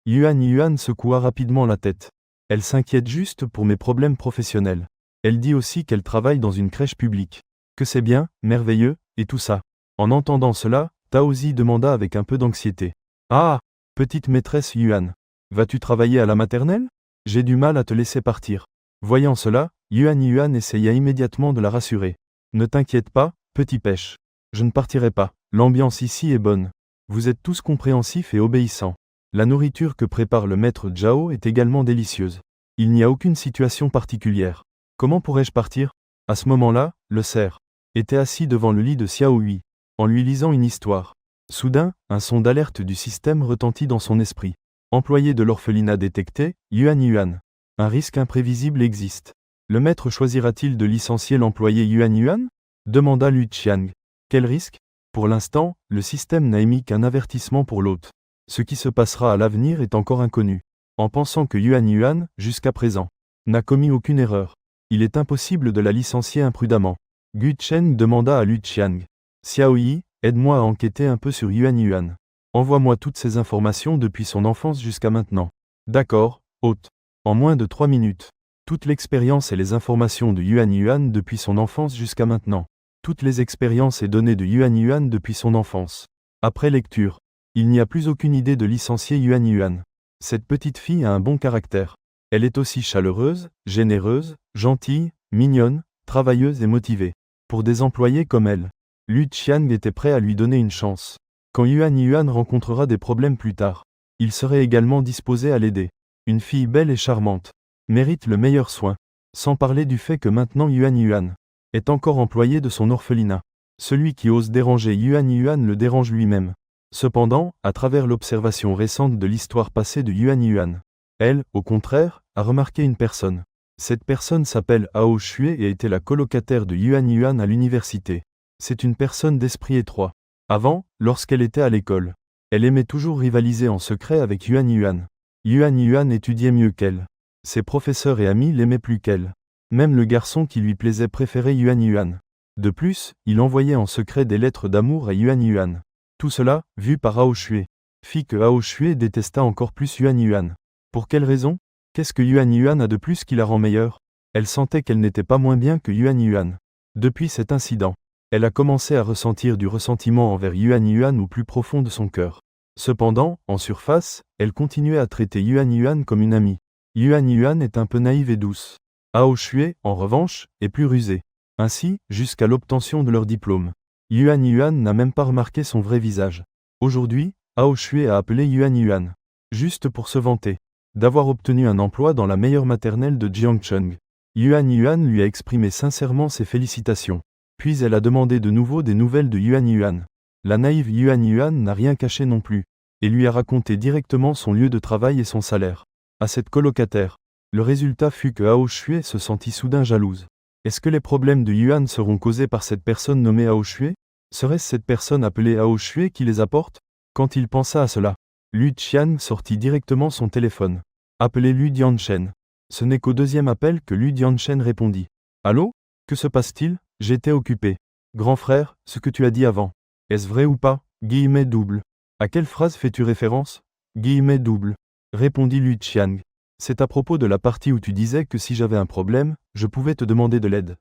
Yuan secoua rapidement la tête. Elle s'inquiète juste pour mes problèmes professionnels. Elle dit aussi qu'elle travaille dans une crèche publique. Que c'est bien, merveilleux, et tout ça. En entendant cela, Taozi demanda avec un peu d'anxiété. Ah, petite maîtresse Yuan. Vas-tu travailler à la maternelle? J'ai du mal à te laisser partir. Voyant cela, Yuan essaya immédiatement de la rassurer. Ne t'inquiète pas, petit pêche. Je ne partirai pas. L'ambiance ici est bonne. Vous êtes tous compréhensifs et obéissants. La nourriture que prépare le maître Zhao est également délicieuse. Il n'y a aucune situation particulière. Comment pourrais-je partir? À ce moment-là, le cerf était assis devant le lit de Xiaohui, en lui lisant une histoire. Soudain, un son d'alerte du système retentit dans son esprit. Employé de l'orphelinat détecté, Yuan. Un risque imprévisible existe. Le maître choisira-t-il de licencier l'employé Yuan? Demanda Lu Qiang. Quel risque? Pour l'instant, le système n'a émis qu'un avertissement pour l'hôte. Ce qui se passera à l'avenir est encore inconnu. En pensant que Yuan, jusqu'à présent, n'a commis aucune erreur, il est impossible de la licencier imprudemment. Gu Chen demanda à Lu Qiang. Xiaoyi, aide-moi à enquêter un peu sur Yuan. Envoie-moi toutes ces informations depuis son enfance jusqu'à maintenant. D'accord, hôte. En moins de 3 minutes. Toute l'expérience et les informations de Yuan depuis son enfance jusqu'à maintenant. Toutes les expériences et données de Yuan depuis son enfance. Après lecture. Il n'y a plus aucune idée de licencier Yuan. Cette petite fille a un bon caractère. Elle est aussi chaleureuse, généreuse, gentille, mignonne, travailleuse et motivée. Pour des employés comme elle, Lu Qiang était prêt à lui donner une chance. Quand Yuan rencontrera des problèmes plus tard, il serait également disposé à l'aider. Une fille belle et charmante mérite le meilleur soin. Sans parler du fait que maintenant Yuan est encore employé de son orphelinat. Celui qui ose déranger Yuan le dérange lui-même. Cependant, à travers l'observation récente de l'histoire passée de Yuan Yuan, elle, au contraire, a remarqué une personne. Cette personne s'appelle Hao Shui et était la colocataire de Yuan Yuan à l'université. C'est une personne d'esprit étroit. Avant, lorsqu'elle était à l'école, elle aimait toujours rivaliser en secret avec Yuan Yuan. Yuan Yuan étudiait mieux qu'elle. Ses professeurs et amis l'aimaient plus qu'elle. Même le garçon qui lui plaisait préférait Yuan Yuan. De plus, il envoyait en secret des lettres d'amour à Yuan Yuan. Tout cela, vu par Hao Shui, fit que Hao Shui détesta encore plus Yuan Yuan. Pour quelle raison? Qu'est-ce que Yuan Yuan a de plus qui la rend meilleure? Elle sentait qu'elle n'était pas moins bien que Yuan Yuan. Depuis cet incident, elle a commencé à ressentir du ressentiment envers Yuan Yuan au plus profond de son cœur. Cependant, en surface, elle continuait à traiter Yuan Yuan comme une amie. Yuan Yuan est un peu naïve et douce. Hao Shui, en revanche, est plus rusée. Ainsi, jusqu'à l'obtention de leur diplôme, Yuan Yuan n'a même pas remarqué son vrai visage. Aujourd'hui, Hao Shui a appelé Yuan Yuan, juste pour se vanter d'avoir obtenu un emploi dans la meilleure maternelle de Jiangcheng. Yuan Yuan lui a exprimé sincèrement ses félicitations. Puis elle a demandé de nouveau des nouvelles de Yuan Yuan. La naïve Yuan Yuan n'a rien caché non plus, et lui a raconté directement son lieu de travail et son salaire. À cette colocataire, le résultat fut que Hao Shui se sentit soudain jalouse. Est-ce que les problèmes de Yuan seront causés par cette personne nommée Hao Shui? Serait-ce cette personne appelée Hao Shui qui les apporte? Quand il pensa à cela, Lu Qian sortit directement son téléphone. Appelez Lu Dianchen. Ce n'est qu'au deuxième appel que Lu Dianchen répondit. Allô? Que se passe-t-il? J'étais occupé. Grand frère, ce que tu as dit avant. Est-ce vrai ou pas? Guillemets double. À quelle phrase fais-tu référence? Guillemets double. Répondit Lu Qian. C'est à propos de la partie où tu disais que si j'avais un problème, je pouvais te demander de l'aide.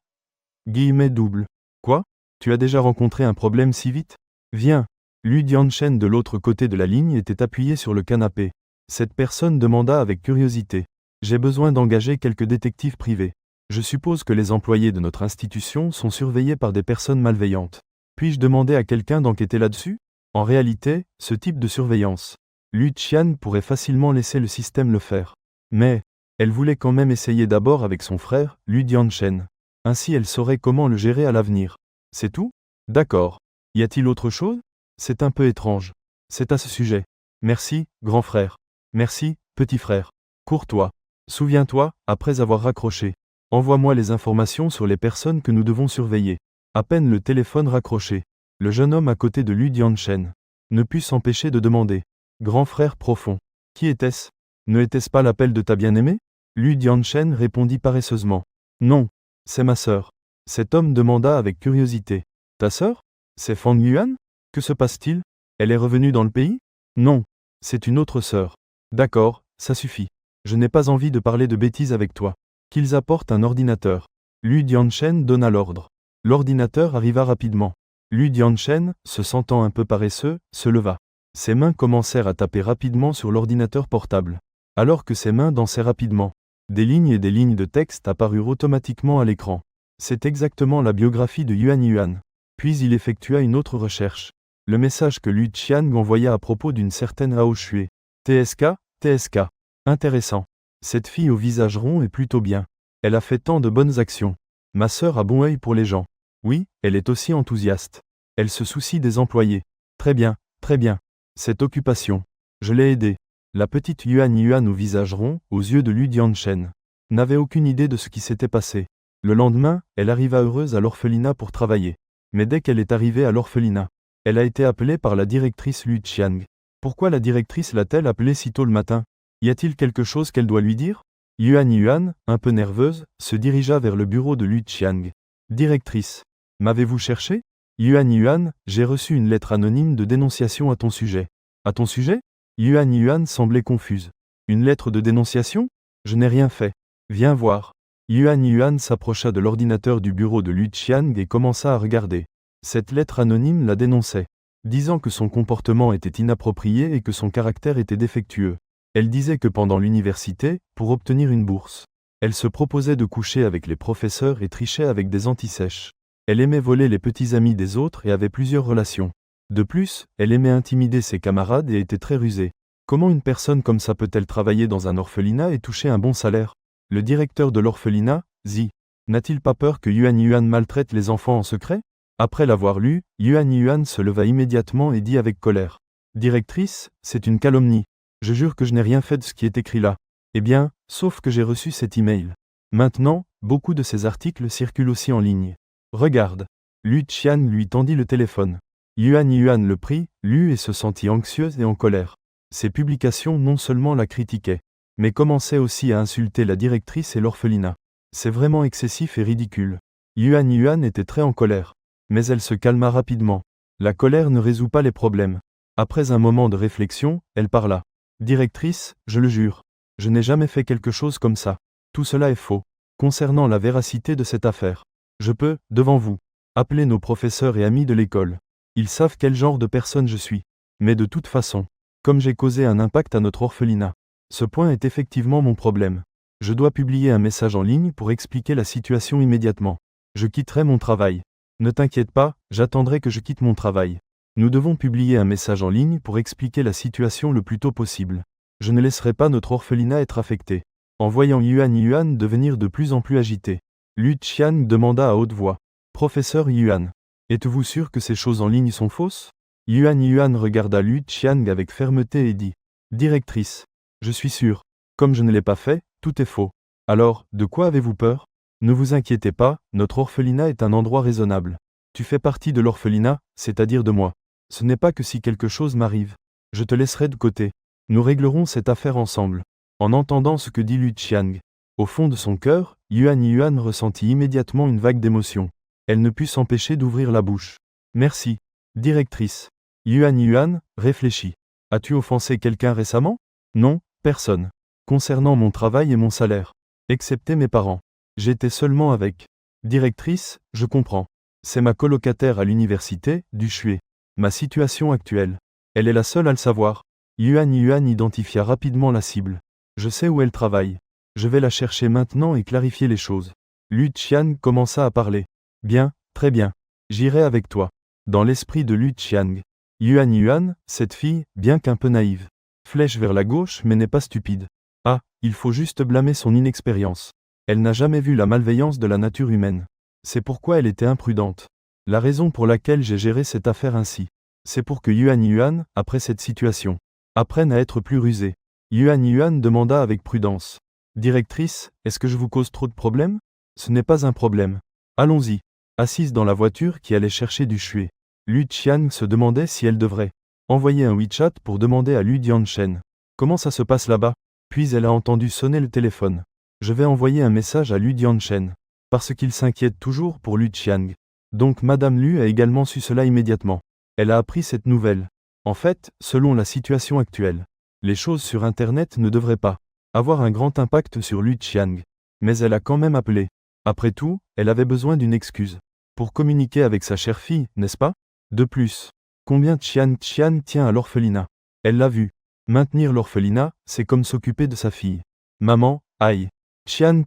Guillemets double. Quoi? Tu as déjà rencontré un problème si vite? Viens. Lu Dianchen de l'autre côté de la ligne était appuyé sur le canapé. Cette personne demanda avec curiosité. J'ai besoin d'engager quelques détectives privés. Je suppose que les employés de notre institution sont surveillés par des personnes malveillantes. Puis-je demander à quelqu'un d'enquêter là-dessus? En réalité, ce type de surveillance, Lu Qian pourrait facilement laisser le système le faire. Mais, elle voulait quand même essayer d'abord avec son frère, Lu Dianchen. Ainsi elle saurait comment le gérer à l'avenir. C'est tout? D'accord. Y a-t-il autre chose? C'est un peu étrange. C'est à ce sujet. Merci, grand frère. Merci, petit frère. Courtois. Souviens-toi, après avoir raccroché. Envoie-moi les informations sur les personnes que nous devons surveiller. À peine le téléphone raccroché, le jeune homme à côté de Lu Dianchen ne put s'empêcher de demander. Grand frère profond. Qui était-ce? Ne était-ce pas l'appel de ta bien-aimée? Lu Dianchen répondit paresseusement. Non, c'est ma sœur. Cet homme demanda avec curiosité. Ta sœur? C'est Fang Yuan? Que se passe-t-il? Elle est revenue dans le pays? Non, c'est une autre sœur. D'accord, ça suffit. Je n'ai pas envie de parler de bêtises avec toi. Qu'ils apportent un ordinateur. Lu Dianchen donna l'ordre. L'ordinateur arriva rapidement. Lu Dianchen, se sentant un peu paresseux, se leva. Ses mains commencèrent à taper rapidement sur l'ordinateur portable. Alors que ses mains dansaient rapidement, des lignes et des lignes de texte apparurent automatiquement à l'écran. C'est exactement la biographie de Yuan Yuan. Puis il effectua une autre recherche. Le message que Lu Qian envoya à propos d'une certaine Hao Shui. TSK, TSK. Intéressant. Cette fille au visage rond est plutôt bien. Elle a fait tant de bonnes actions. Ma sœur a bon œil pour les gens. Oui, elle est aussi enthousiaste. Elle se soucie des employés. Très bien, très bien. Cette occupation. Je l'ai aidée. La petite Yuan Yuan au visage rond, aux yeux de Lu Dianchen, n'avait aucune idée de ce qui s'était passé. Le lendemain, elle arriva heureuse à l'orphelinat pour travailler. Mais dès qu'elle est arrivée à l'orphelinat, elle a été appelée par la directrice Lu Qian. Pourquoi la directrice l'a-t-elle appelée si tôt le matin? Y a-t-il quelque chose qu'elle doit lui dire? Yuan Yuan, un peu nerveuse, se dirigea vers le bureau de Lu Qian. Directrice. M'avez-vous cherché? Yuan Yuan, j'ai reçu une lettre anonyme de dénonciation à ton sujet. À ton sujet? Yuan Yuan semblait confuse. Une lettre de dénonciation? Je n'ai rien fait. Viens voir. Yuan Yuan s'approcha de l'ordinateur du bureau de Lu Qian et commença à regarder. Cette lettre anonyme la dénonçait, disant que son comportement était inapproprié et que son caractère était défectueux. Elle disait que pendant l'université, pour obtenir une bourse, elle se proposait de coucher avec les professeurs et trichait avec des antisèches. Elle aimait voler les petits amis des autres et avait plusieurs relations. De plus, elle aimait intimider ses camarades et était très rusée. Comment une personne comme ça peut-elle travailler dans un orphelinat et toucher un bon salaire? Le directeur de l'orphelinat, Zi, n'a-t-il pas peur que Yuan Yuan maltraite les enfants en secret? Après l'avoir lu, Yuan Yuan se leva immédiatement et dit avec colère. Directrice, c'est une calomnie. Je jure que je n'ai rien fait de ce qui est écrit là. Eh bien, sauf que j'ai reçu cet email. Maintenant, beaucoup de ces articles circulent aussi en ligne. Regarde. Lu Qian lui tendit le téléphone. Yuan le prit, lut et se sentit anxieuse et en colère. Ces publications non seulement la critiquaient, mais commençaient aussi à insulter la directrice et l'orphelinat. C'est vraiment excessif et ridicule. Yuan était très en colère. Mais elle se calma rapidement. La colère ne résout pas les problèmes. Après un moment de réflexion, elle parla. Directrice, je le jure. Je n'ai jamais fait quelque chose comme ça. Tout cela est faux. Concernant la véracité de cette affaire, je peux, devant vous, appeler nos professeurs et amis de l'école. Ils savent quel genre de personne je suis. Mais de toute façon, comme j'ai causé un impact à notre orphelinat, ce point est effectivement mon problème. Je dois publier un message en ligne pour expliquer la situation immédiatement. Je quitterai mon travail. Ne t'inquiète pas, j'attendrai que je quitte mon travail. Nous devons publier un message en ligne pour expliquer la situation le plus tôt possible. Je ne laisserai pas notre orphelinat être affecté. En voyant Yuan devenir de plus en plus agité, Lu Qian demanda à haute voix. Professeur Yuan, êtes-vous sûr que ces choses en ligne sont fausses? Yuan regarda Lu Qian avec fermeté et dit. Directrice, je suis sûr. Comme je ne l'ai pas fait, tout est faux. Alors, de quoi avez-vous peur? Ne vous inquiétez pas, notre orphelinat est un endroit raisonnable. Tu fais partie de l'orphelinat, c'est-à-dire de moi. Ce n'est pas que si quelque chose m'arrive. Je te laisserai de côté. Nous réglerons cette affaire ensemble. En entendant ce que dit Lu Qian, au fond de son cœur, Yuan ressentit immédiatement une vague d'émotion. Elle ne put s'empêcher d'ouvrir la bouche. Merci. Directrice. Yuan, réfléchis. As-tu offensé quelqu'un récemment? Non, personne. Concernant mon travail et mon salaire. Excepté mes parents. J'étais seulement avec. Directrice, je comprends. C'est ma colocataire à l'université, du Xue. Ma situation actuelle. Elle est la seule à le savoir. Yuan identifia rapidement la cible. Je sais où elle travaille. Je vais la chercher maintenant et clarifier les choses. Lu Qian commença à parler. Bien, très bien. J'irai avec toi. Dans l'esprit de Lu Qian. Yuan, cette fille, bien qu'un peu naïve, flèche vers la gauche mais n'est pas stupide. Ah, il faut juste blâmer son inexpérience. Elle n'a jamais vu la malveillance de la nature humaine. C'est pourquoi elle était imprudente. La raison pour laquelle j'ai géré cette affaire ainsi, c'est pour que Yuan, après cette situation, apprenne à être plus rusé. Yuan demanda avec prudence. Directrice, est-ce que je vous cause trop de problèmes? Ce n'est pas un problème. Allons-y. Assise dans la voiture qui allait chercher du Xue, Lu Qian se demandait si elle devrait envoyer un WeChat pour demander à Lu Dianshen. Comment ça se passe là-bas? Puis elle a entendu sonner le téléphone. Je vais envoyer un message à Lu Dianshen. Parce qu'il s'inquiète toujours pour Lu Qian. Donc Madame Lu a également su cela immédiatement. Elle a appris cette nouvelle. En fait, selon la situation actuelle, les choses sur Internet ne devraient pas avoir un grand impact sur Lu Qian. Mais elle a quand même appelé. Après tout, elle avait besoin d'une excuse. Pour communiquer avec sa chère fille, n'est-ce pas? De plus, combien Qian tient à l'orphelinat? Elle l'a vu. Maintenir l'orphelinat, c'est comme s'occuper de sa fille. Maman, aïe. Qian,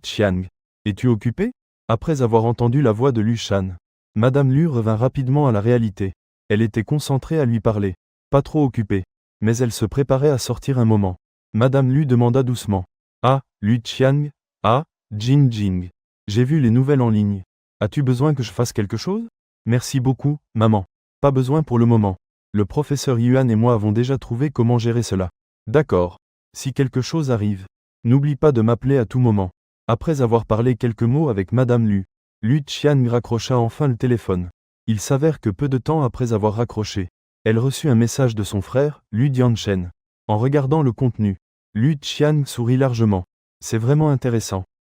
es-tu occupée? Après avoir entendu la voix de Lu Shan, Madame Lu revint rapidement à la réalité. Elle était concentrée à lui parler. Pas trop occupée. Mais elle se préparait à sortir un moment. Madame Lu demanda doucement. Ah, Lu Qian? Ah, Jing. J'ai vu les nouvelles en ligne. As-tu besoin que je fasse quelque chose? Merci beaucoup, maman. Pas besoin pour le moment. Le professeur Yuan et moi avons déjà trouvé comment gérer cela. D'accord. Si quelque chose arrive, n'oublie pas de m'appeler à tout moment. Après avoir parlé quelques mots avec Madame Lu, Lu Qian raccrocha enfin le téléphone. Il s'avère que peu de temps après avoir raccroché, elle reçut un message de son frère, Lu Dianshen. En regardant le contenu, Lu Qian sourit largement. C'est vraiment intéressant.